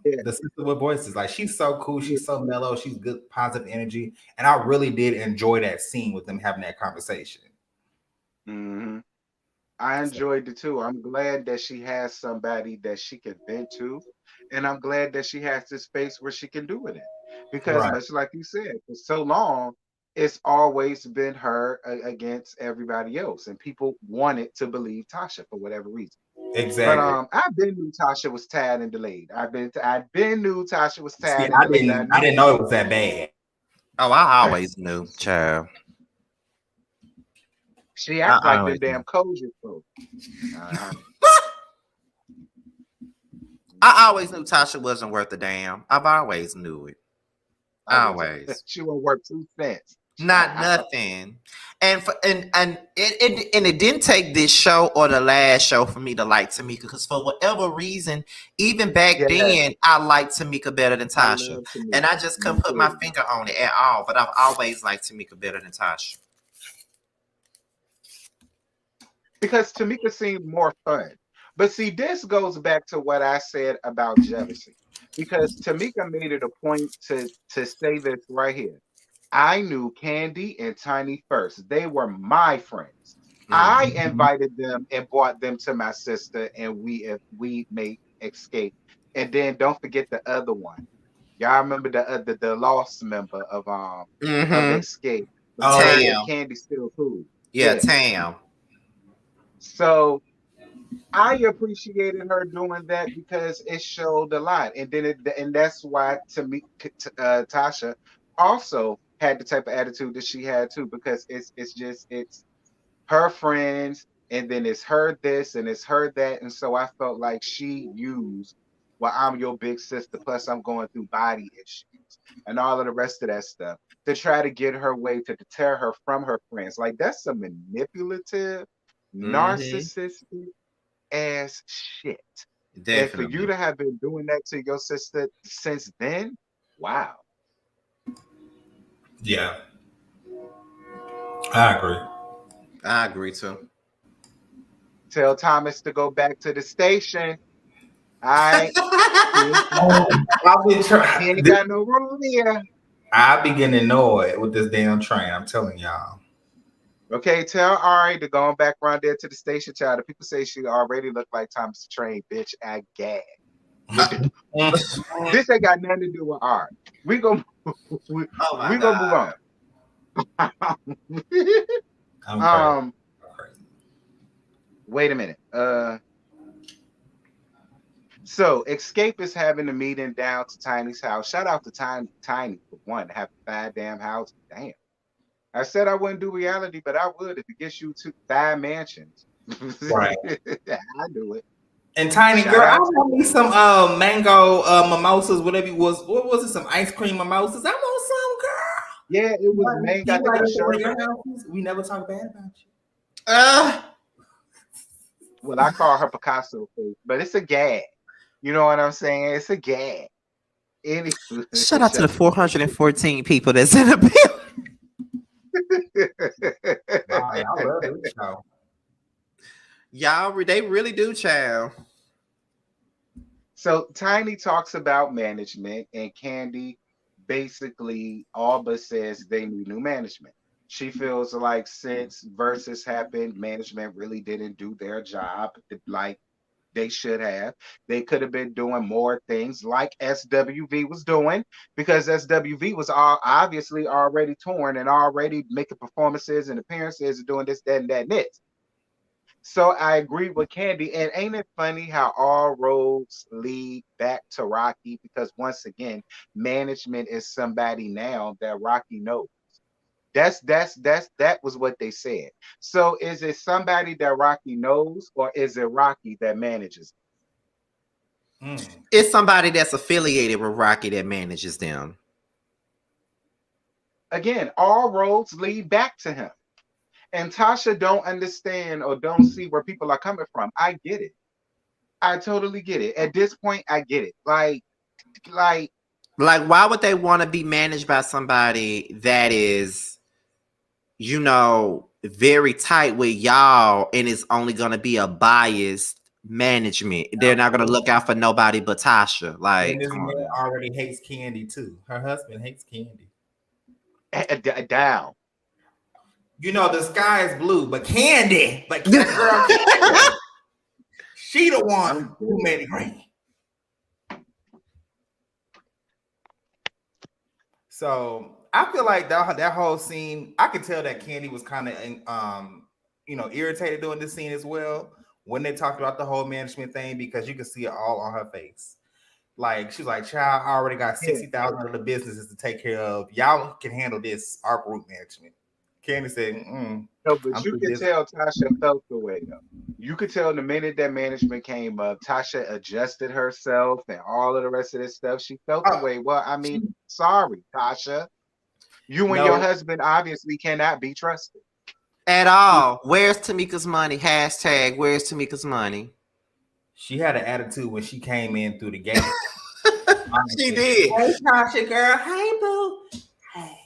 the Sister with Voices. Like she's so cool, she's so mellow, she's good, positive energy, and I really did enjoy that scene with them having that conversation. Mm-hmm. I enjoyed it too. I'm glad that she has somebody that she can vent to, and I'm glad that she has this space where she can do it in. Because Right. much like you said, for so long, it's always been her against everybody else, and people wanted to believe Tasha for whatever reason. But Exactly. I've been knew Tasha was tired and delayed. I've been knew Tasha was See, tired and delayed. I didn't know it was that bad. Oh, I always knew, child. She acts like them damn Kosher folks. I always knew Tasha wasn't worth a damn. I've always knew it. Always. She won't work 2 cents. Not nothing. And it didn't take this show or the last show for me to like Tamika, because for whatever reason, even back then, I liked Tamika better than Tasha. And I just couldn't put my finger on it at all. But I've always liked Tamika better than Tasha. Because Tamika seemed more fun. But see, this goes back to what I said about jealousy. Because Tamika made it a point to say this right here. I knew Candy and Tiny first. They were my friends. I invited them and brought them to my sister, and we made Xscape. And then don't forget the other one. Y'all remember the lost member of Xscape. Tam. Candy still cool. Yeah, Tam. So I appreciated her doing that because it showed a lot, and that's why Tasha also had the type of attitude that she had too, because it's her friends, and then it's her this and it's her that, and so I felt like she used, well, I'm your big sister, plus I'm going through body issues and all of the rest of that stuff to try to get her way to deter her from her friends. Like that's a manipulative, narcissistic ass shit. Definitely. And for you to have been doing that to your sister since then, wow. Yeah. I agree. I agree too. Tell Thomas to go back to the station. All right. He ain't got no room here. I'll be getting annoyed with this damn train. I'm telling y'all. Okay, tell Ari to go back around there to the station, child. The people say she already looked like Thomas the Train, bitch. I gag. This ain't got nothing to do with Ari. We gonna move on. Wait a minute. So Xscape is having a meeting down to Tiny's house. Shout out to Tiny for one, have 5 damn houses. Damn. I said I wouldn't do reality, but I would if it gets you to 5 mansions. Right. I do it. And Tiny girl, I want me some mango mimosas, whatever it was. What was it? Some ice cream mimosas. I want some, girl. Yeah, it was mango. We never talk bad about you. Well, I call her Picasso face, but it's a gag. You know what I'm saying? It's a gag. Shout out to the 414 people that's in the building. I love this show. Y'all, they really do, child. So Tiny talks about management, and Candy basically all but says they need new management. She feels like since Versus happened, management really didn't do their job like they should have. They could have been doing more things like SWV was doing, because SWV was obviously already torn and already making performances and appearances and doing this, that, and that, and this. So I agree with Candy. And ain't it funny how all roads lead back to Rocky? Because once again, management is somebody now that Rocky knows. That was what they said. So is it somebody that Rocky knows, or is it Rocky that manages? It's somebody that's affiliated with Rocky that manages them. Again, all roads lead back to him. And Tasha don't understand or don't see where people are coming from. I get it. I totally get it. At this point, I get it. Like, why would they want to be managed by somebody that is, very tight with y'all, and it's only gonna be a biased management. They're not gonna look out for nobody but Tasha. Like, And this come on man now. already hates Candy too. Her husband hates Candy. Down. You know the sky is blue, but Candy, but that girl Candy, she the one who made it rain. So I feel like that whole scene, I could tell that Candy was kind of irritated during this scene as well when they talked about the whole management thing, because you can see it all on her face. Like, she's like, child, I already got 60,000 of the businesses to take care of. Y'all can handle this, our group management. Candy said, No, but you could tell Tasha felt the way though. You could tell the minute that management came up, Tasha adjusted herself and all of the rest of this stuff. She felt the way. Well, I mean, sorry, Tasha. You and your husband obviously cannot be trusted. At all. Where's Tamika's money? Hashtag where's Tamika's money? She had an attitude when she came in through the gate. She did. Hey, Tasha, girl. Hey, boo. Hey,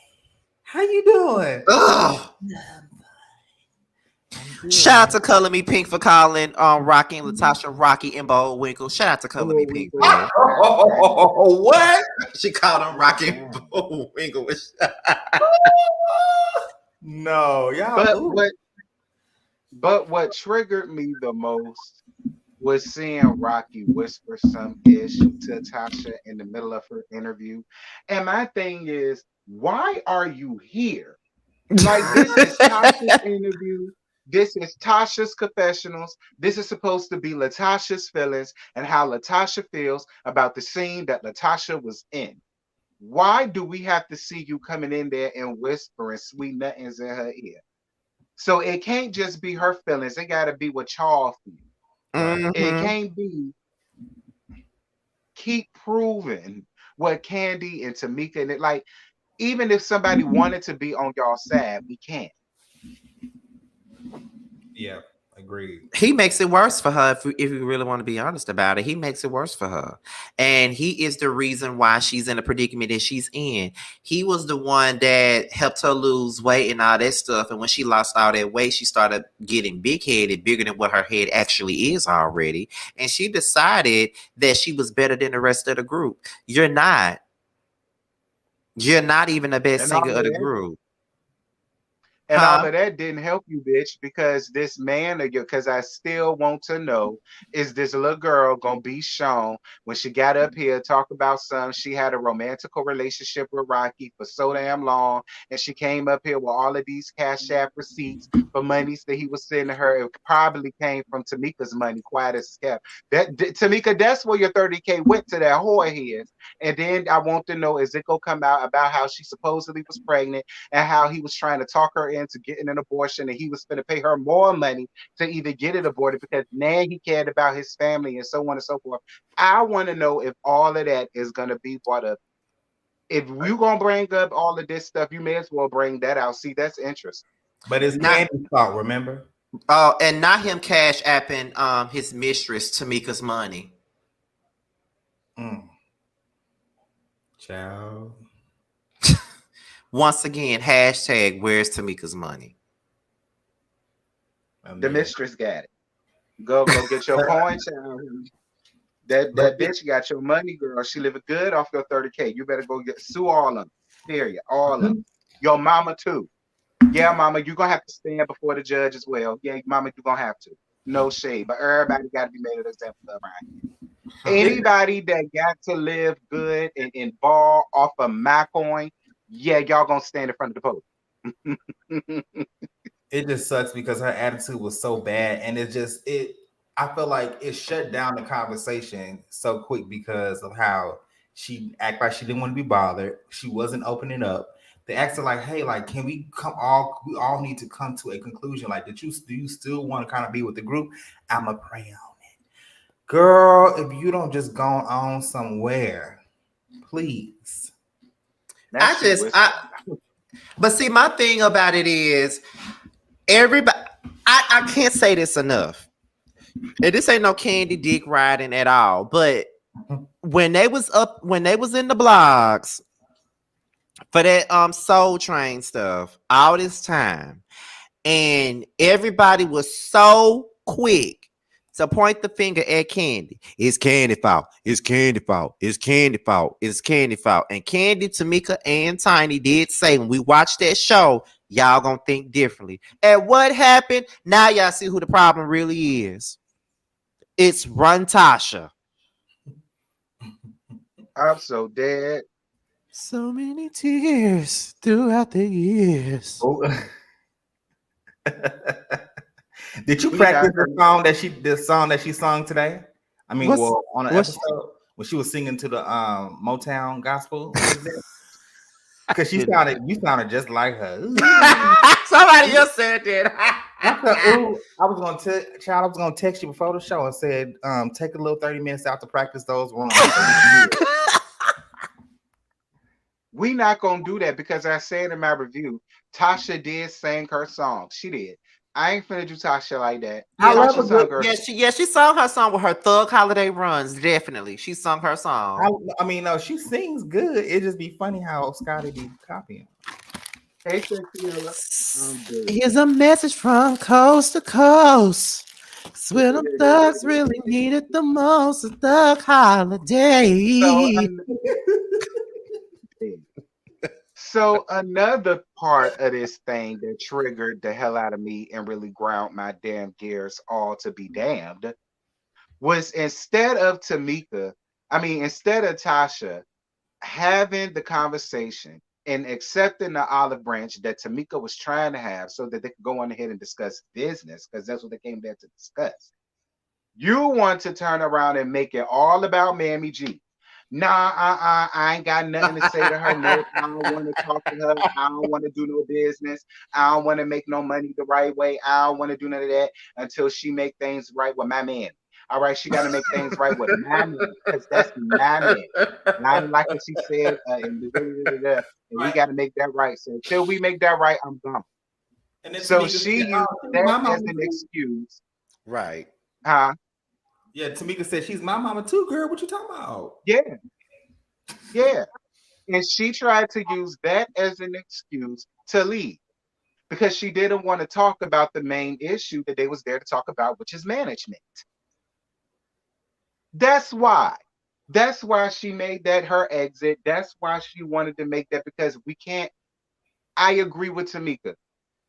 how you doing? Ugh. Shout out to Color Me Pink for calling Rocky and Latasha Rocky and Bullwinkle. Shout out to Color Me Pink. What? She called him Rocky and Bullwinkle. No, y'all. But what triggered me the most was seeing Rocky whisper some ish to Tasha in the middle of her interview. And my thing is, why are you here? Like, this is Tasha's interview. This is Tasha's confessionals. This is supposed to be Latasha's feelings and how Latasha feels about the scene that Latasha was in. Why do we have to see you coming in there and whispering sweet nothings in her ear? So it can't just be her feelings. It got to be what y'all feel. Mm-hmm. It can't be keep proving what Candy and Tamika and it, like, even if somebody wanted to be on y'all side, we can't. Yeah, agreed. He makes it worse for her if you really want to be honest about it. He makes it worse for her. And he is the reason why she's in the predicament that she's in. He was the one that helped her lose weight and all that stuff. And when she lost all that weight, she started getting big-headed, bigger than what her head actually is already. And she decided that she was better than the rest of the group. You're not. You're not even the best singer of the group. And all of that didn't help you, bitch, because this man, because I still want to know, is this little girl going to be shown when she got up here, talk about she had a romantical relationship with Rocky for so damn long, and she came up here with all of these Cash App receipts for monies that he was sending her. It probably came from Tamika's money, quiet as kept. Tamika, that's where your 30K went to, that whore head. And then I want to know, is it going to come out about how she supposedly was pregnant and how he was trying to talk her into getting an abortion, and he was going to pay her more money to either get it aborted because now he cared about his family and so on and so forth. I want to know if all of that is going to be brought up. If you're going to bring up all of this stuff, you may as well bring that out. See, that's interesting. But it's Candy's fault, remember? Oh, and not him cash apping his mistress Tamika's money. Ciao. Once again, hashtag where's Tamika's money? The mistress got it. Go get your coin, child. That bitch got your money, girl. She living good off your 30K. You better go sue all of them. Period. All of them. Your mama too. Yeah, mama, you're gonna have to stand before the judge as well. Yeah, mama, you're gonna have to. No shade, but everybody got to be made an example of around here. Anybody that got to live good and ball off of my coin, yeah, y'all gonna stand in front of the post. It just sucks because her attitude was so bad, and I feel like it shut down the conversation so quick because of how she acted like she didn't want to be bothered. She wasn't opening up. They asked her like, "Hey, like, can we we all need to come to a conclusion? Like, do you still want to kind of be with the group? I'ma pray on it, girl. If you don't just go on somewhere, please." But see, my thing about it is everybody. I can't say this enough. And this ain't no candy dick riding at all. But when they was in the blogs for that Soul Train stuff all this time, and everybody was so quick to point the finger at Candy. It's Candy fault. It's Candy fault. It's Candy fault. It's Candy fault. And Candy, Tamika, and Tiny did say when we watched that show, y'all gonna think differently. And what happened? Now y'all see who the problem really is. It's Run Tasha. I'm so dead. So many tears throughout the years. Oh. Did you practice the song that she sung today? I mean, on an episode when she was singing to the Motown gospel. Because you sounded just like her. Somebody else said that. I was gonna text you before the show and said, take a little 30 minutes out to practice those runs. We not gonna do that because I said in my review, Tasha did sing her song. She did. I ain't finna do Tasha like that. I love her. She sung her song with her Thug Holiday runs. Definitely, she sung her song. I mean, no, she sings good. It just be funny how Scotty be copying. Hey, here's a message from coast to coast. When the thugs really needed the most, a thug holiday. So another part of this thing that triggered the hell out of me and really ground my damn gears all to be damned was instead of Tasha having the conversation and accepting the olive branch that Tamika was trying to have so that they could go on ahead and discuss business, because that's what they came there to discuss. You want to turn around and make it all about Mammy G. Nah, I ain't got nothing to say to her. No, I don't want to talk to her. I don't want to do no business. I don't want to make no money the right way. I don't want to do none of that until she make things right with my man. All right, she got to make things right with my man, because that's my man. Not like what she said, and we got to make that right. So until we make that right, I'm gone. So she used that as an excuse. Right. Huh? Yeah, Tamika said she's my mama too, girl. What you talking about? Yeah. And she tried to use that as an excuse to leave because she didn't want to talk about the main issue that they was there to talk about, which is management. That's why she made that her exit. That's why she wanted to make that, because we can't. I agree with Tamika.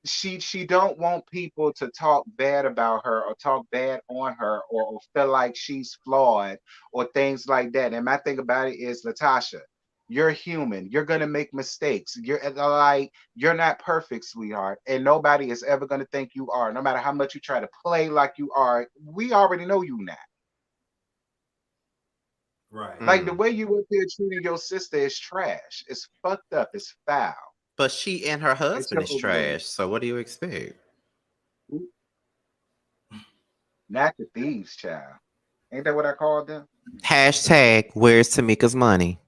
She don't want people to talk bad about her or talk bad on her or feel like she's flawed or things like that. And my thing about it is, Latasha, you're human. You're gonna make mistakes. You're not perfect, sweetheart. And nobody is ever gonna think you are. No matter how much you try to play like you are, we already know you not. Right. Like the way you up there treating your sister is trash. It's fucked up. It's foul. But she and her husband is trash. So what do you expect? Not the thieves, child. Ain't that what I called them? Hashtag where's Tamika's money?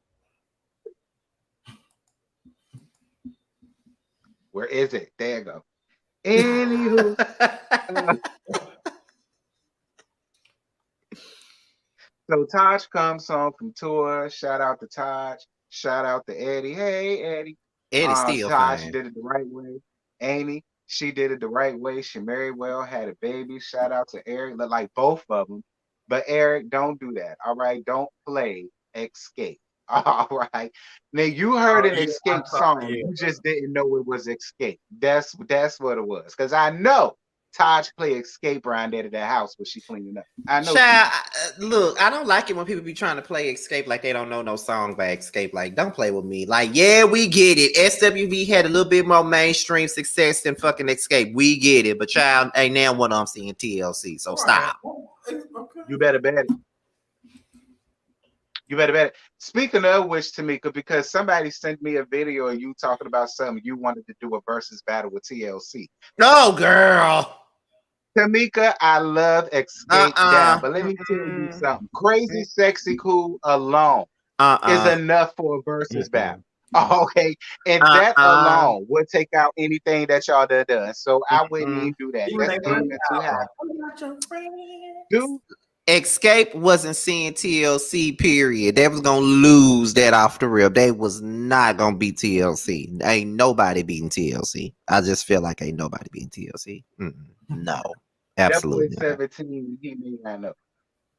Where is it? There you go. Anywho. So Taj comes home from tour. Shout out to Taj. Shout out to Eddie. Hey, Eddie. Eddie still Taj fine. did it the right way. Amy, she did it the right way. She married well, had a baby. Shout out to Eric. Look like both of them. But Eric, don't do that. All right. Don't play Xscape. All right. Now you heard an Xscape song. You just didn't know it was Xscape. That's what it was. Because I know Taj play Xscape around there at that house where she cleaning up. I know. Child, look, I don't like it when people be trying to play Xscape like they don't know no song by Xscape. Like, don't play with me. Like, yeah, we get it. SWV had a little bit more mainstream success than fucking Xscape. We get it. But child, ain't now what I'm seeing TLC. So stop. You better bet it. You better bet it. Speaking of which, Tamika, because somebody sent me a video of you talking about something you wanted to do a versus battle with TLC. No, girl. Tamika, I love Xscape down, but let me tell you something. Crazy, Sexy, Cool alone is enough for a versus battle. Okay, and that alone would take out anything that y'all done. So I wouldn't even do that. That's ain't even too high. Dude, Xscape wasn't seeing TLC, period. They was gonna lose that off the rip. They was not gonna beat TLC. Ain't nobody beating TLC. I just feel like ain't nobody beating TLC. No, That boy absolutely not. 17, he may not know.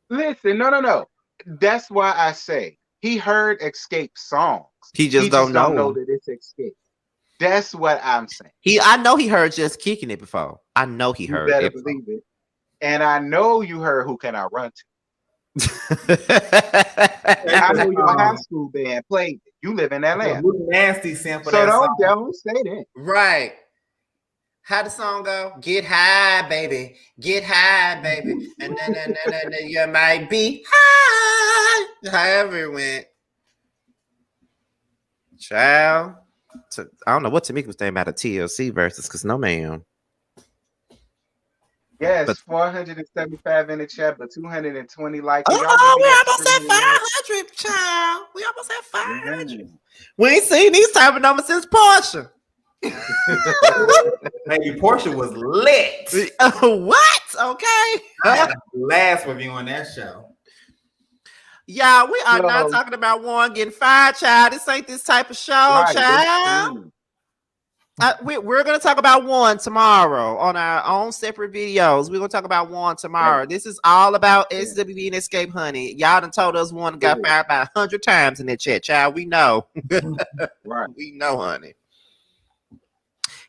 Listen, no. That's why I say he heard Xscape songs. He just don't know that it's Xscape. That's what I'm saying. I know he heard Just Kicking It before. I know he heard better it. Believe it. And I know you heard Who Can I Run To. I know your high school band played it. You live in Atlanta. Nasty sample. So don't say that. Right. How the song go? Get high, baby. Get high, baby. And then you might be high. However it went. Child. I don't know what Tamika was saying about a TLC versus, because no ma'am. Yes, but 475 in the chat, but 220 likes. Oh, we almost at 500, child. We almost at 500. We ain't seen these type of numbers since Portia. Maybe Portia was lit. What? Okay. Last review on that show. Yeah, we are not talking about Warren getting fired, child. This ain't this type of show, child. We're going to talk about Warren tomorrow on our own separate videos. We're going to talk about Warren tomorrow. Right. This is all about SWV and Xscape, honey. Y'all done told us Warren got fired about 100 times in that chat, child. We know. Right. We know, honey.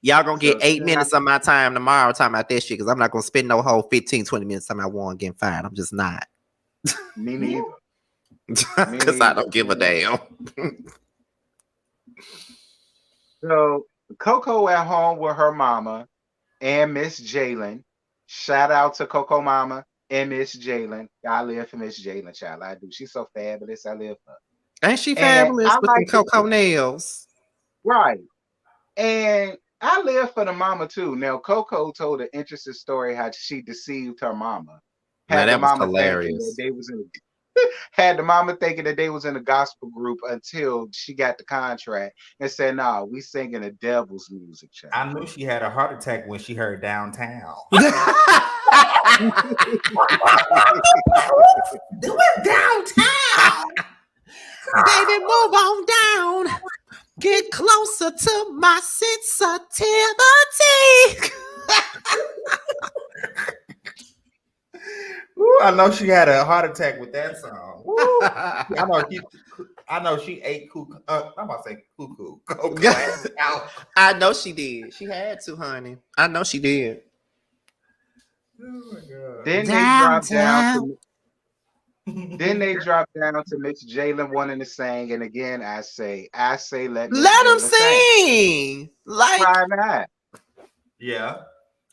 Y'all going to get 8 minutes of my time tomorrow talking about that shit, because I'm not going to spend no whole 15, 20 minutes talking about Warren getting fired. I'm just not. Me neither. Because I don't give a damn. So Coco at home with her mama and Miss Jalen. Shout out to Coco mama and Miss Jalen. I live for Miss Jalen, child. I do. She's so fabulous. I live for her. Ain't she fabulous with them Coco nails? Right. And I live for the mama too. Now, Coco told an interesting story how she deceived her mama. Now, that was hilarious. They was in had the mama thinking that they was in a gospel group until she got the contract and said, "Nah, we singing the devil's music." Child. I knew she had a heart attack when she heard Downtown. Do it downtown, baby. Move on down. Get closer to my sensitivity. Ooh, I know she had a heart attack with that song. I know she ate cuckoo. I'm about to say cuckoo. I know she did. She had to, honey. I know she did. Oh my God. Then they drop down to Miss Jalen wanting to sing, and again I say let him sing. Like, why not? Yeah,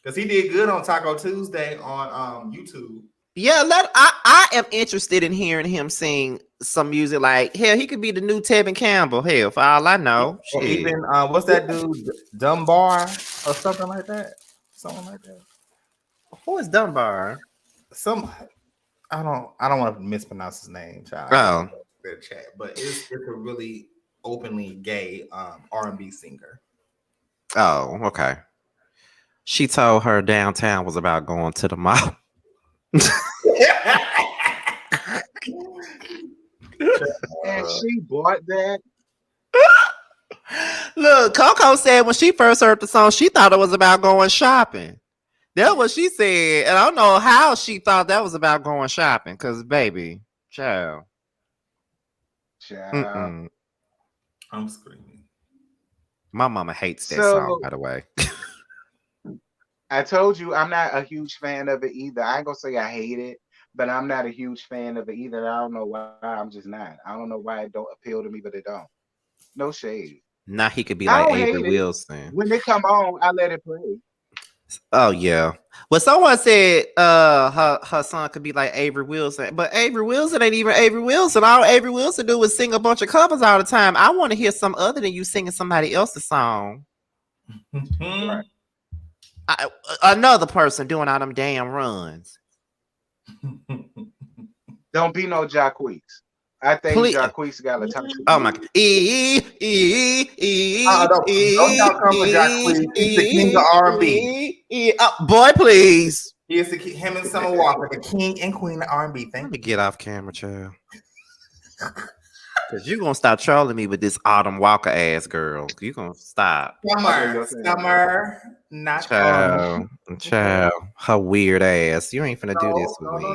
because he did good on Taco Tuesday on YouTube. Yeah, I am interested in hearing him sing some music. Like, hell, he could be the new Tevin Campbell. Hell, for all I know. Or even what's that dude, Dunbar or something like that? Something like that. Who is Dunbar? I don't want to mispronounce his name, child. Oh. The chat, but it's a really openly gay R&B singer. Oh, okay. She told her Downtown was about going to the mall. And she bought that. Look, Coco said when she first heard the song, she thought it was about going shopping. That's what she said. And I don't know how she thought that was about going shopping. Because, baby, child. I'm screaming. My mama hates that song, by the way. I told you I'm not a huge fan of it either. I ain't gonna say I hate it, but I'm not a huge fan of it either. I don't know why. I'm just not. I don't know why it don't appeal to me, but it don't. No shade. Now he could be like Avery Wilson. When they come on, I let it play. Oh yeah. Well, someone said her son could be like Avery Wilson, but Avery Wilson ain't even Avery Wilson. All Avery Wilson do is sing a bunch of covers all the time. I want to hear some other than you singing somebody else's song. Right. Another person doing all them damn runs. Don't be no Jacquees. I think Jacquees got a touch. Oh my God. Don't y'all come for Jacquees. He's the king of R&B. Boy, please. He is him and Summer Walker, the king and queen of R&B. Let me get off camera, child. Cause you gonna stop trolling me with this Autumn Walker ass girl. You gonna stop. Summer, not Child, her weird ass. You ain't finna do this with me.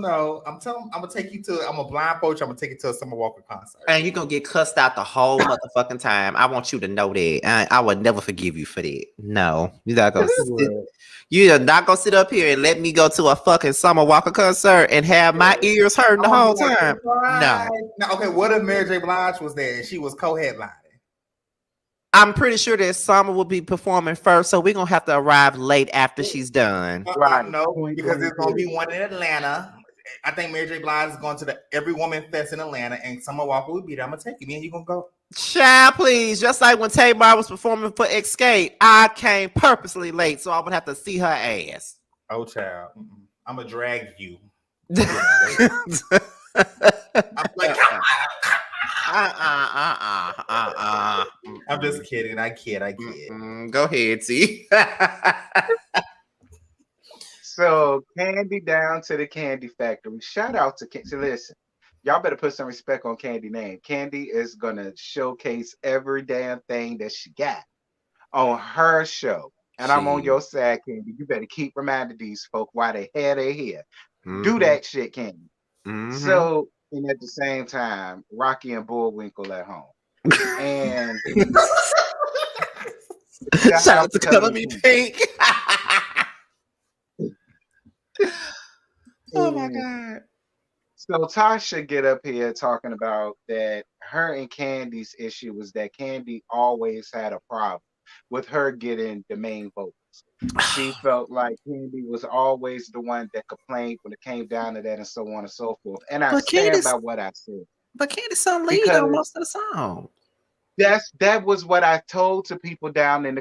No. I'm gonna take you to. I'm a blindfold you. I'm gonna take you to a Summer Walker concert. And you're gonna get cussed out the whole motherfucking time. I want you to know that. I would never forgive you for that. No, you're not gonna you're not gonna sit up here and let me go to a fucking Summer Walker concert and have my ears hurting the whole time. No. Now, okay, what if Mary J. Blige was there and she was co-headlining? I'm pretty sure that Summer will be performing first, so we're gonna have to arrive late after she's done. Right? No, because there's gonna be one in Atlanta. I think Mary J. Blige is going to the Every Woman Fest in Atlanta, and Summer Walker will be there. I'm gonna take you, man. You gonna go? Child, please. Just like when Tamar was performing for Xscape, I came purposely late, so I would have to see her ass. Oh, child, I'm gonna drag you. I'm like, I'm just kidding. I kid. Go ahead, T. So Candy down to the Candy Factory. Shout out to Candy. So listen, y'all better put some respect on Candy's name. Candy is gonna showcase every damn thing that she got on her show. And I'm on your side, Candy. You better keep reminding these folk why they had their hair. Do that shit, Candy. So, and at the same time, Rocky and Bullwinkle at home. And shout out to Color Me Pink. Oh my God. So Tasha get up here talking about that her and Candy's issue was that Candy always had a problem with her getting the main vocals. She felt like Candy was always the one that complained when it came down to that and so on and so forth. And I stand by what I said. But Candy's sung lead on most of the song. That was what I told to people down in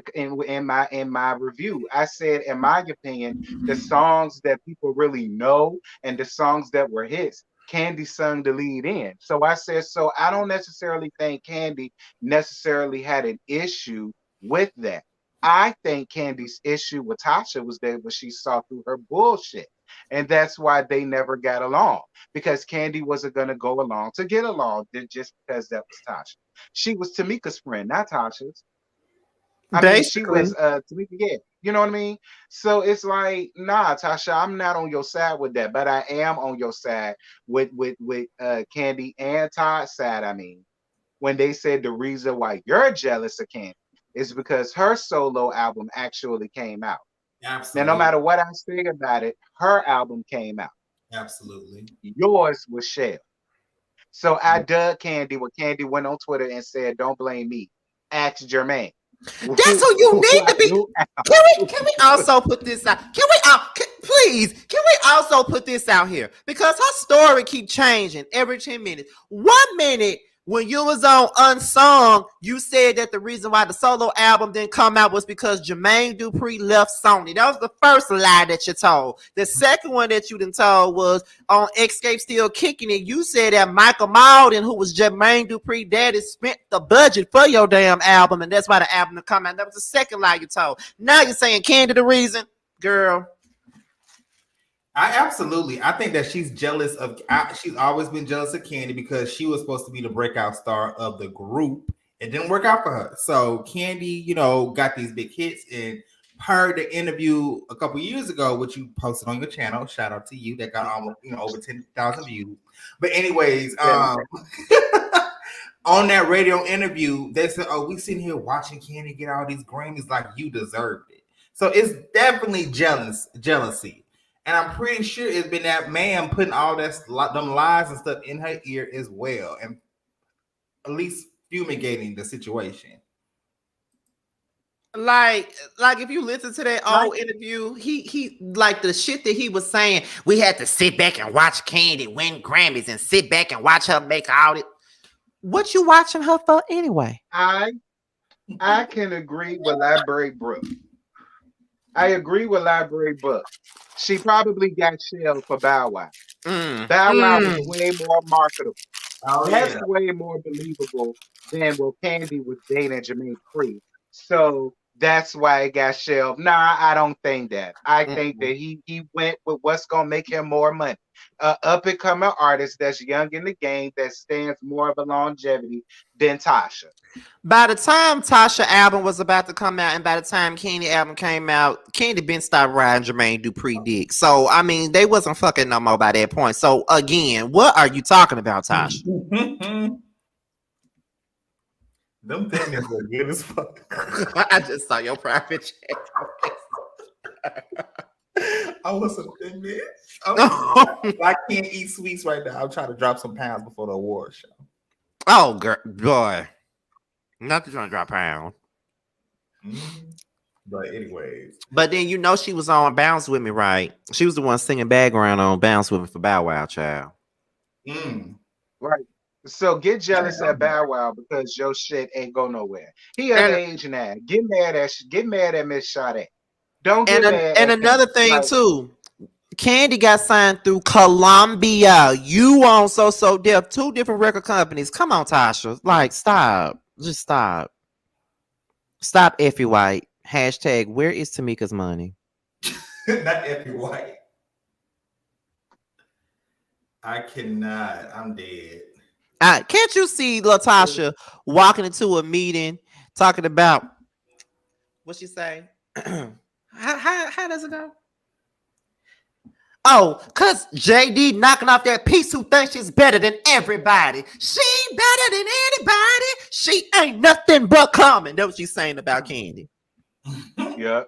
my review. I said, in my opinion, the songs that people really know and the songs that were hits, Candy sung the lead in. So I said, so I don't necessarily think Candy necessarily had an issue with that. I think Candy's issue with Tasha was that when she saw through her bullshit. And that's why they never got along, because Candy wasn't going to go along to get along just because that was Tasha. She was Tamika's friend, not Tasha's. I mean, she was Tamika, yeah. You know what I mean? So it's like, nah, Tasha, I'm not on your side with that, but I am on your side with Candy and Todd's side. I mean, when they said the reason why you're jealous of Candy is because her solo album actually came out. Absolutely. Now, no matter what I say about it, her album came out. Absolutely. Yours was Shell. So I dug Candy when Candy went on Twitter and said, "Don't blame me. Ask Jermaine." That's who you need to be. Can we also put this out? Can we also put this out here? Because her story keep changing every 10 minutes. 1 minute, when you was on Unsung, you said that the reason why the solo album didn't come out was because Jermaine Dupri left Sony. That was the first lie that you told. The second one that you done told was on Xscape Still Kicking It. You said that Michael Malden, who was Jermaine Dupri daddy, spent the budget for your damn album, and that's why the album didn't come out. That was the second lie you told. Now you're saying Candy the reason? Girl. I think that she's jealous of. She's always been jealous of Candy because she was supposed to be the breakout star of the group. It didn't work out for her. So Candy, got these big hits, and heard the interview a couple years ago, which you posted on your channel. Shout out to you. That got almost over 10,000 views. But anyways, on that radio interview, they said, "Oh, we sitting here watching Candy get all these Grammys like you deserved it." So it's definitely jealousy. And I'm pretty sure it's been that man putting all them lies and stuff in her ear as well, and at least fumigating the situation. Like if you listen to that old interview, he like the shit that he was saying. We had to sit back and watch Candy win Grammys and sit back and watch her make all it. What you watching her for anyway? I can agree with Library Brook. I agree with Library Book. She probably got shelled for Bow Wow. Bow Wow was way more marketable. That's way more believable than what Candy was dating Jermaine Dupri. So That's why it got shelved. Nah, I don't think that. I think Mm-mm. that he went with what's gonna make him more money. Up and coming artist that's young in the game that stands more of a longevity than Tasha. By the time Tasha album was about to come out, and by the time Candy album came out, Candy been stopped riding Jermaine Dupri dick. So I mean, they wasn't fucking no more by that point. So again, what are you talking about, Tasha? Them things are good as fuck. I just saw your private chat. I was a thin bitch. I can't eat sweets right now. I'm trying to drop some pounds before the award show. Oh, girl, boy, not trying to drop pound. But anyways, But then you know she was on Bounce With Me, right? She was the one singing background on Bounce With Me for Bow Wow, child. Right. So get jealous at Bow Wow because your shit ain't go nowhere. He of And age now. Get mad at Miss Sade. Don't get and, mad and at another Candy. thing Like, too, Candy got signed through Columbia. You on So Def, two different record companies. Come on, Tasha. Like, stop. Just stop. Stop, Effie White. Hashtag, where is Tamika's money? not Effie White. I cannot. I'm dead. Can't you see Latasha walking into a meeting talking about what she say? how does it go? Oh, cause JD knocking off that piece who thinks she's better than everybody. She better than anybody. She ain't nothing but coming. That's what she's saying about Candy. yeah.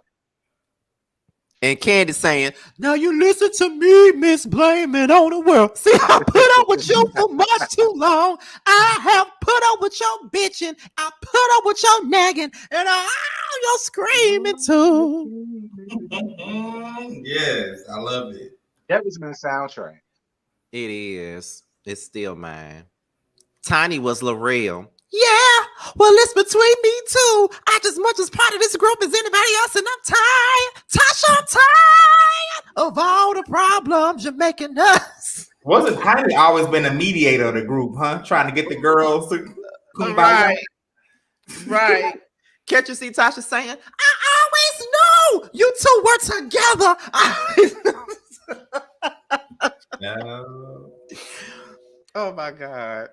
And Candy saying, now you listen to me, Miss Blame It on the World. See, I put up with you for much too long. I have put up with your bitching. I put up with your nagging. And your screaming too. Yes, I love it. That was my soundtrack. It is. It's still mine. Tiny was L'Oreal. Yeah, well, it's between me too. I just much as part of this group as anybody else, and I'm tired. Tasha, I'm tired of all the problems you're making us. Wasn't Tiny always been a mediator of the group, huh? Trying to get the girls to kumbaya. Right. Can't you see Tasha saying, I always knew you two were together. No. Oh my God.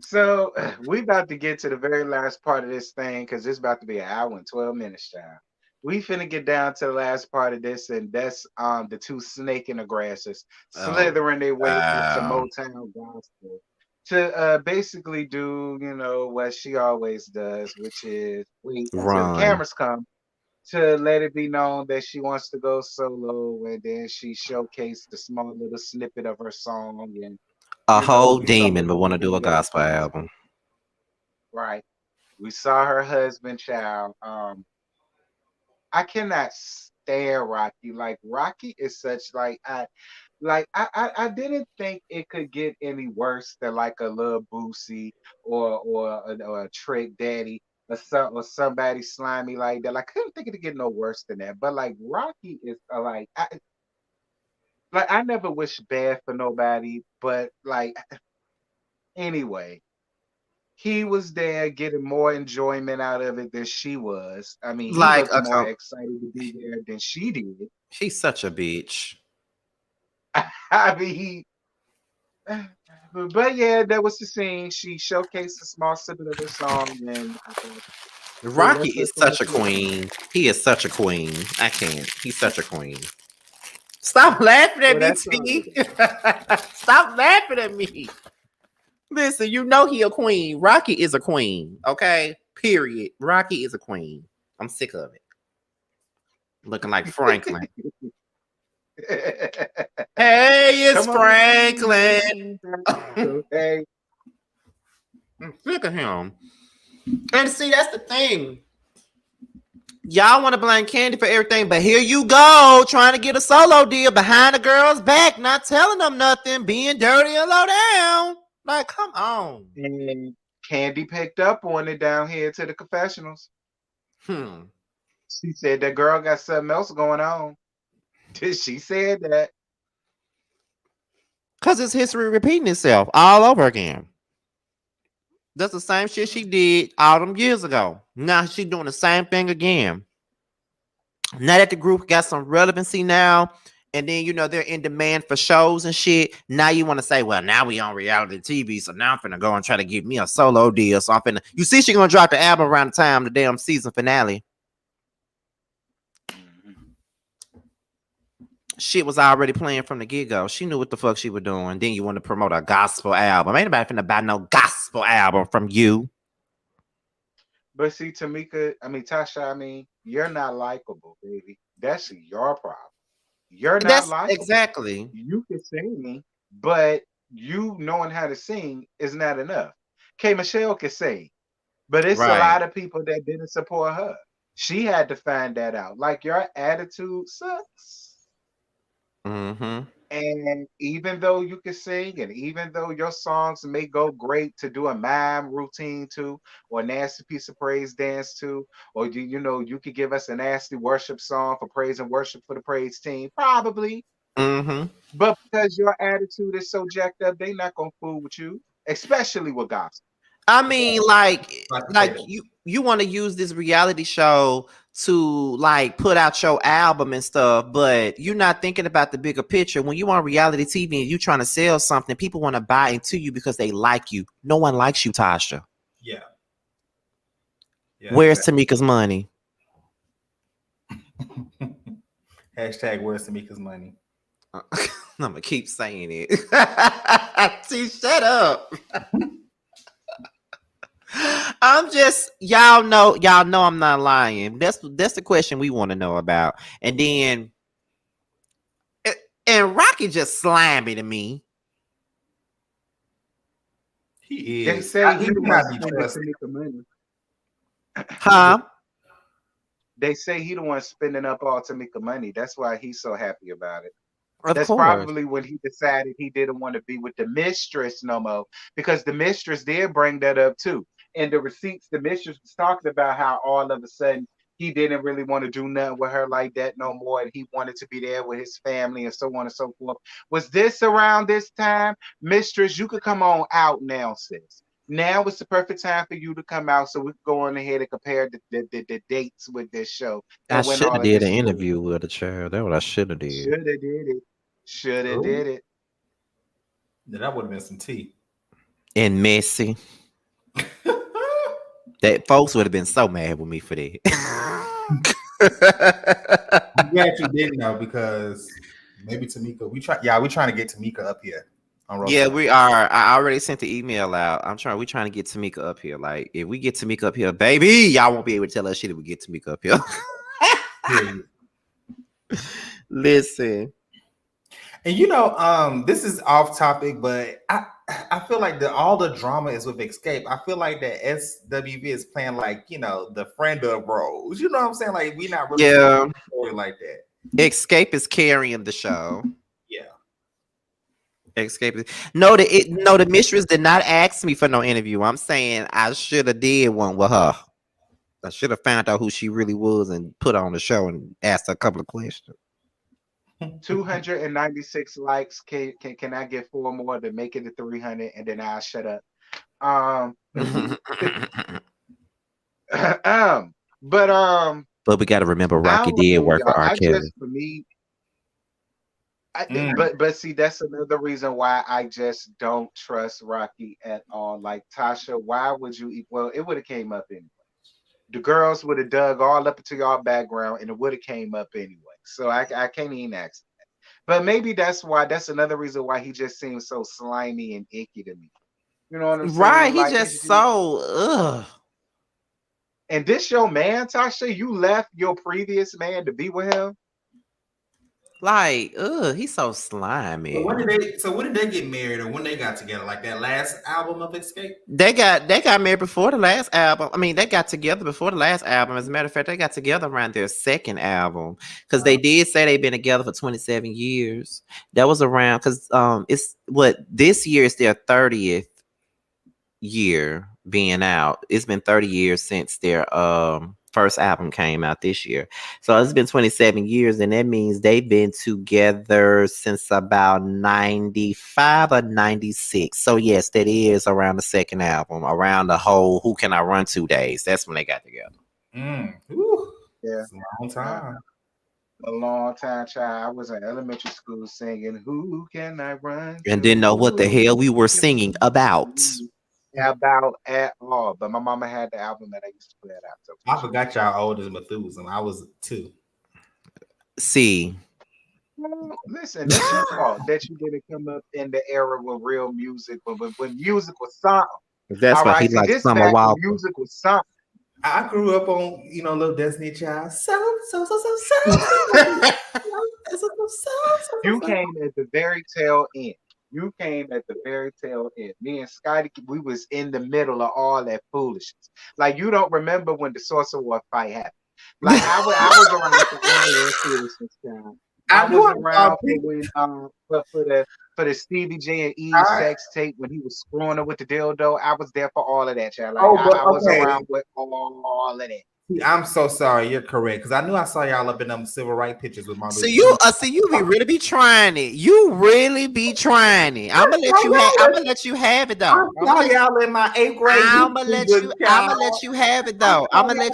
So we about to get to the very last part of this thing because it's about to be an hour and 12 minutes, child. We finna get down to the last part of this, and that's the two snake in the grasses slithering their way into Motown gospel to basically do, you know, what she always does, which is wait until the cameras come to let it be known that she wants to go solo, and then she showcased the small little snippet of her song and a whole demon but want to do a gospel album. Right. We saw her husband, child. I cannot stand Rocky. Like Rocky is such I didn't think it could get any worse than like a little Boosie or a Trick Daddy or somebody slimy like that. Like I couldn't think it could get no worse than that. But like Rocky is I never wish bad for nobody, but like anyway, he was there getting more enjoyment out of it than she was. I mean, he looked more excited to be there than she did. She's such a bitch. I mean, but yeah, that was the scene. She showcased a small snippet of her song, and Rocky is such a queen. He is such a queen. I can't. He's such a queen. Stop laughing at me, T. Stop laughing at me. Listen, you know he a queen. Rocky is a queen. Okay? Period. Rocky is a queen. I'm sick of it. Looking like Franklin. Hey, it's Franklin. Hey. I'm sick of him. And see, that's the thing. Y'all want to blame Candy for everything, but here you go, trying to get a solo deal behind the girl's back, not telling them nothing, being dirty and low down. Like, come on. And Candy picked up on it down here to the confessionals. She said that girl got something else going on. She said that. Because it's history repeating itself all over again. That's the same shit she did all them years ago. Now she doing the same thing again. Now that the group got some relevancy now, and then they're in demand for shows and shit. Now you want to say, well, now we on reality TV, so now I'm finna go and try to get me a solo deal. So I'm finna. You see, she gonna drop the album around the time the damn season finale. Shit was already playing from the get-go. She knew what the fuck she was doing. Then you want to promote a gospel album. Ain't nobody finna buy no gospel album from you. But see, Tasha, you're not likable, baby. That's your problem. You're not likable. Exactly. You can sing, but you knowing how to sing is not enough. K. Michelle can sing, but it's a lot of people that didn't support her. She had to find that out. Like, your attitude sucks. Mm-hmm. And even though you can sing, and even though your songs may go great to do a mime routine to, or a nasty piece of praise dance to, or you could give us a nasty worship song for praise and worship for the praise team, probably. Mm-hmm. But because your attitude is so jacked up, they not gonna fool with you, especially with gospel. I mean, like you want to use this reality show to like put out your album and stuff, but you're not thinking about the bigger picture. When you on reality TV and you trying to sell something, people want to buy into you because they like you. No one likes you, Tasha. Yeah. Where's Tamika's money? Hashtag where's Tamika's money? I'm gonna keep saying it. See, shut up. I'm just y'all know I'm not lying. That's the question we want to know about. And then Rocky just slimy to me. He They is. say he the one spending Tamika money. Huh? They say he the one spending up all Tamika money. That's why he's so happy about it. Of That's course. probably when he decided he didn't want to be with the mistress no more, because the mistress did bring that up too. And the receipts, the mistress was talking about how all of a sudden he didn't really want to do nothing with her like that no more, and he wanted to be there with his family and so on and so forth. Was this around this time? Mistress, you could come on out now, sis. Now is the perfect time for you to come out so we can go on ahead and compare the dates with this show. I should have did an interview with a child. That's what I should have did. Should have did it. Should have did it. That would have been some tea. And messy. That folks would have been so mad with me for that. I'm glad you didn't know, because maybe Tamika. We're trying to get Tamika up here. Yeah, we are. I already sent the email out. We're trying to get Tamika up here. Like, if we get Tamika up here, baby, y'all won't be able to tell us shit if we get Tamika up here. Listen. And this is off topic, but I feel like all the drama is with Xscape. I feel like that SWV is playing like, the friend of bros. You know what I'm saying? Like, we not really story like that. Xscape is carrying the show. Yeah. Xscape is the mistress did not ask me for no interview. I'm saying I should have did one with her. I should have found out who she really was and put her on the show and asked her a couple of questions. 296 likes. Can I get 4 more to make it to 300, and then I'll shut up. But we got to remember, Rocky did work for R. Kelly. For me, but see, that's another reason why I just don't trust Rocky at all. Like, Tasha, why would you? Well, it would have came up anyway. The girls would have dug all up into y'all background, and it would have came up anyway. So I can't even ask that. But maybe that's another reason why he just seems so slimy and icky to me. You know what I'm saying? Right, like, he just so ugh. And this your man, Tasha? You left your previous man to be with him? Like, he's so slimy. So when did they get married, or when they got together? Like that last album of Xscape? They got married before the last album. I mean, they got together before the last album. As a matter of fact, they got together around their second album, because they did say they've been together for 27 years. That was around because this year is their 30th year being out. It's been 30 years since their first album came out this year. So it's been 27 years, and that means they've been together since about 95 or 96. So yes, that is around the second album, around the whole Who Can I Run To days. That's when they got together. Yeah. It's a long time. A long time, child. I was in elementary school singing "Who Can I Run To?" And didn't know what the hell we were singing about. At all. But my mama had the album that I used to play it out. So I forgot y'all old as Methuselah. I was 2. See, listen, that's your fault that you didn't come up in the era with real music, when music was something. that's All why right, he see, likes this Summer back when Walker. music was something. I grew up on, Little Destiny Child. You came at the very tail end. You came at the very tail end. Me and Scotty, we was in the middle of all that foolishness. Like, you don't remember when the Sorcerer War fight happened. Like, I was around for all that foolishness, child. I was around for the Stevie J and Eve sex tape when he was screwing her with the dildo. I was there for all of that, child. Like, I was around with all of that. I'm so sorry. You're correct, because I knew I saw y'all up in them civil rights pictures with my. So you really be trying it. You really be trying it. I'm gonna let you have. I'm gonna let you have it though. I saw y'all in my 8th grade. I'm gonna let you have it though. I'm gonna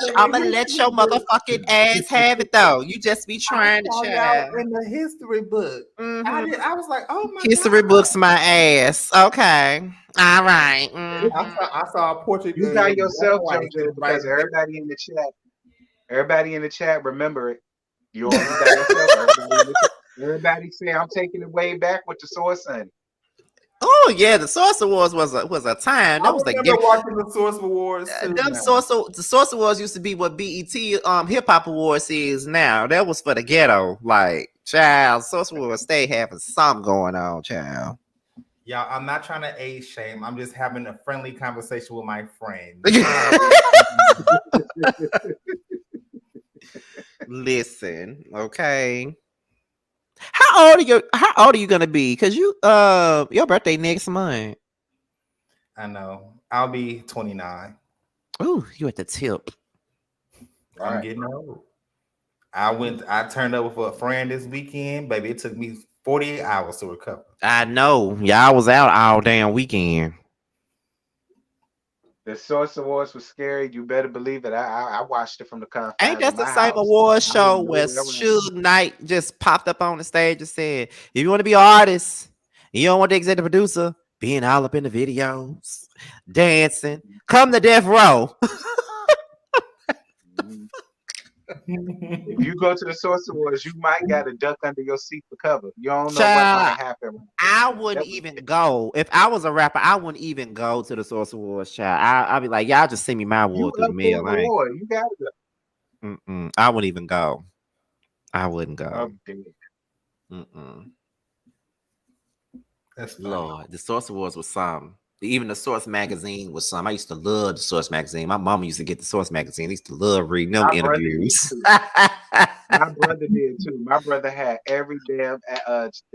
let your motherfucking ass have it though. You just be trying to child. In the history book. Mm-hmm. I was like, oh my history God. books my ass. Okay. All right. I saw a portrait. You got yourself, JoJo, because everybody in the chat, remember it. You only got yourself. Everybody say I'm taking it way back with the Source Honey. Oh yeah, the Sorcerer Wars was a time. That was the game. Watching the Sorcerer Wars too. The Sorcerer Wars used to be what BET Hip Hop Awards is now. That was for the ghetto. Like, child, Sorcerer Wars stay having something going on, child. Y'all, I'm not trying to age shame. I'm just having a friendly conversation with my friend. Listen, okay. How old are you gonna be? Because your birthday next month. I know. I'll be 29. Oh, you at the tip. I'm getting old. I turned up with a friend this weekend, baby. It took me 48 hours to recover. I know. Y'all was out all damn weekend. The Source Awards was scary. You better believe it. I watched it from the confines. Ain't that the same award show where Suge Knight just popped up on the stage and said, if you want to be an artist, you don't want the executive producer, being all up in the videos, dancing, come to Death Row. If you go to the Source Awards, you might got a duck under your seat for cover. You don't know what might happen. I wouldn't even go. If I was a rapper, I wouldn't even go to the Source Awards, child. I'd be like, y'all just send me my award through the mail. You gotta go. I wouldn't even go. I wouldn't go. That's funny. Lord, the Source Awards was something. Even the Source magazine was some. I used to love the Source magazine. My mama used to get the Source magazine. I used to love reading them interviews. My brother did too. My brother had every damn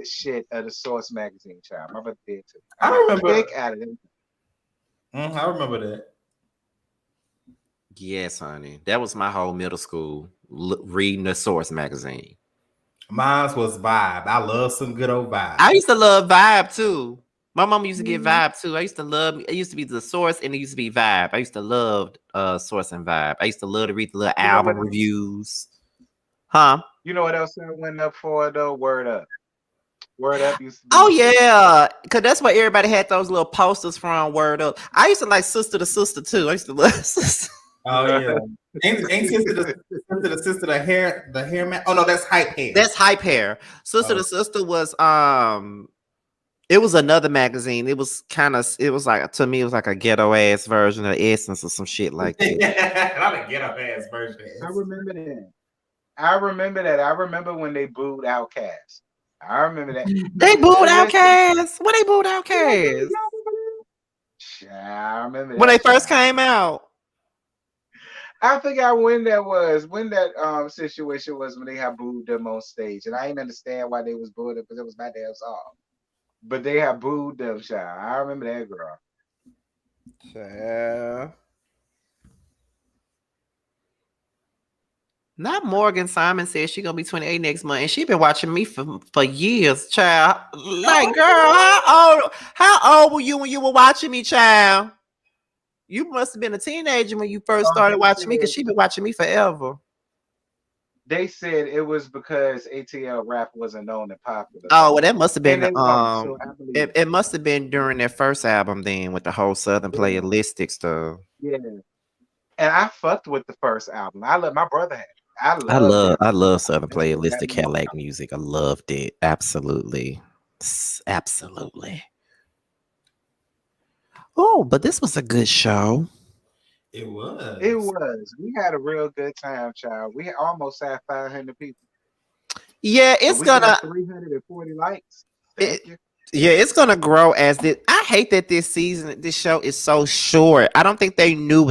shit of the Source magazine, child. My brother did too. I remember. I remember that. Yes, honey. That was my whole middle school, reading the Source magazine. Mine was Vibe. I love some good old Vibe. I used to love Vibe too. My mama used to get Vibe too. I used to love. It used to be the Source and it used to be Vibe. I used to love Source and Vibe. I used to love to read the little album reviews. Huh? You know what else I went up for though? Word Up. Word Up used to be. Oh yeah, because that's where everybody had those little posters from. Word Up. I used to like Sister to Sister too. I used to love Sister. Oh yeah, ain't Sister the hair man. Oh no, that's Hype Hair. That's Hype Hair. Sister to Sister was it was another magazine. It was like, to me, it was like a ghetto ass version of Essence or some shit like that. Not a ghetto ass version. I remember that. I remember when they booed Outkast. I remember that. They booed Outkast. When they booed Outkast? I remember that. When they first came out. I forgot when that was. When that situation was when they had booed them on stage, and I didn't understand why they was booed because it was my damn song. But they have booed them, child. I remember that girl. Yeah. Not Morgan Simon said she gonna be 28 next month, and she been watching me for years, child. Like, girl, how old were you when you were watching me, child? You must have been a teenager when you first started watching me, because she been watching me forever. They said it was because ATL rap wasn't known and popular. Oh, well, that must have been So I believe it must have been during their first album then, with the whole Southern playalistic stuff. yeah. And I fucked with the first album. I love my brother had it. I love Southern playalistic Cadillac music. I loved it. Absolutely. Absolutely. Oh, but this was a good show. It was. It was. We had a real good time, child. We almost had 500 people. Yeah, it's gonna 340 likes. Thank you. Yeah, it's gonna grow as this. I hate that this show is so short. I don't think they knew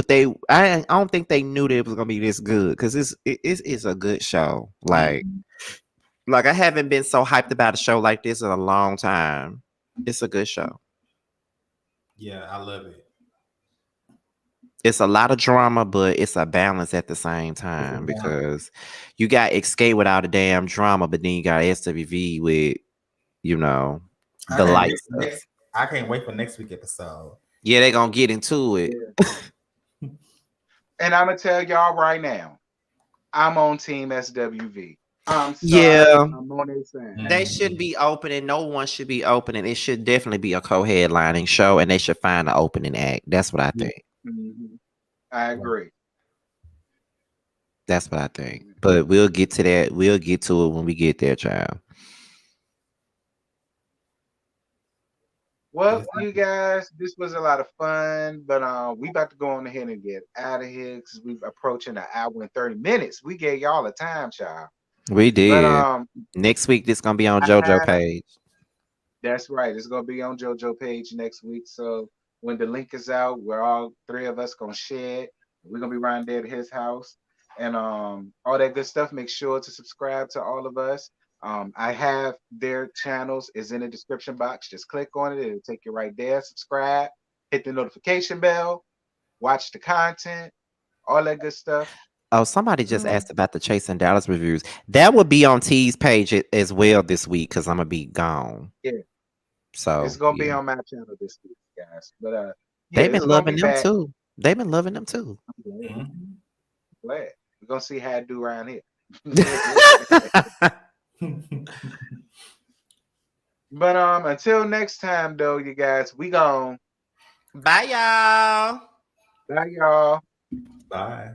I don't think they knew that it was gonna be this good, because it's a good show. Like I haven't been so hyped about a show like this in a long time. It's a good show. Yeah, I love it. It's a lot of drama, but it's a balance at the same time, because you got Xscape without a damn drama, but then you got SWV with, the light stuff. I can't wait for next week's episode. Yeah, they're gonna get into it. Yeah. And I'm gonna tell y'all right now, I'm on Team SWV. I'm sorry, I'm on their side. They should be opening. No one should be opening. It should definitely be a co-headlining show, and they should find an opening act. That's what I think. Mm-hmm. I agree. That's what I think. But we'll get to that. We'll get to it when we get there, child. Well, you guys, this was a lot of fun, but we about to go on ahead and get out of here because we're approaching an hour and 30 minutes. We gave y'all a time, child. We did. But, next week, this gonna be on JoJo page. That's right. It's gonna be on JoJo page next week. So when the link is out, we're all three of us gonna share it. We're gonna be right there at his house and all that good stuff. Make sure to subscribe to all of us. I have their channels is in the description box. Just click on it. It'll take you right there. Subscribe, hit the notification bell, watch the content, all that good stuff. Oh, somebody just asked about the Chasing Dallas reviews. That will be on T's page as well this week, because I'm gonna be gone. Yeah. So it's gonna be on my channel this week, guys. But they've been loving them too. They've been loving them too. Glad. We're gonna see how I do around here. But until next time though, you guys, we gone. Bye y'all. Bye y'all. Bye.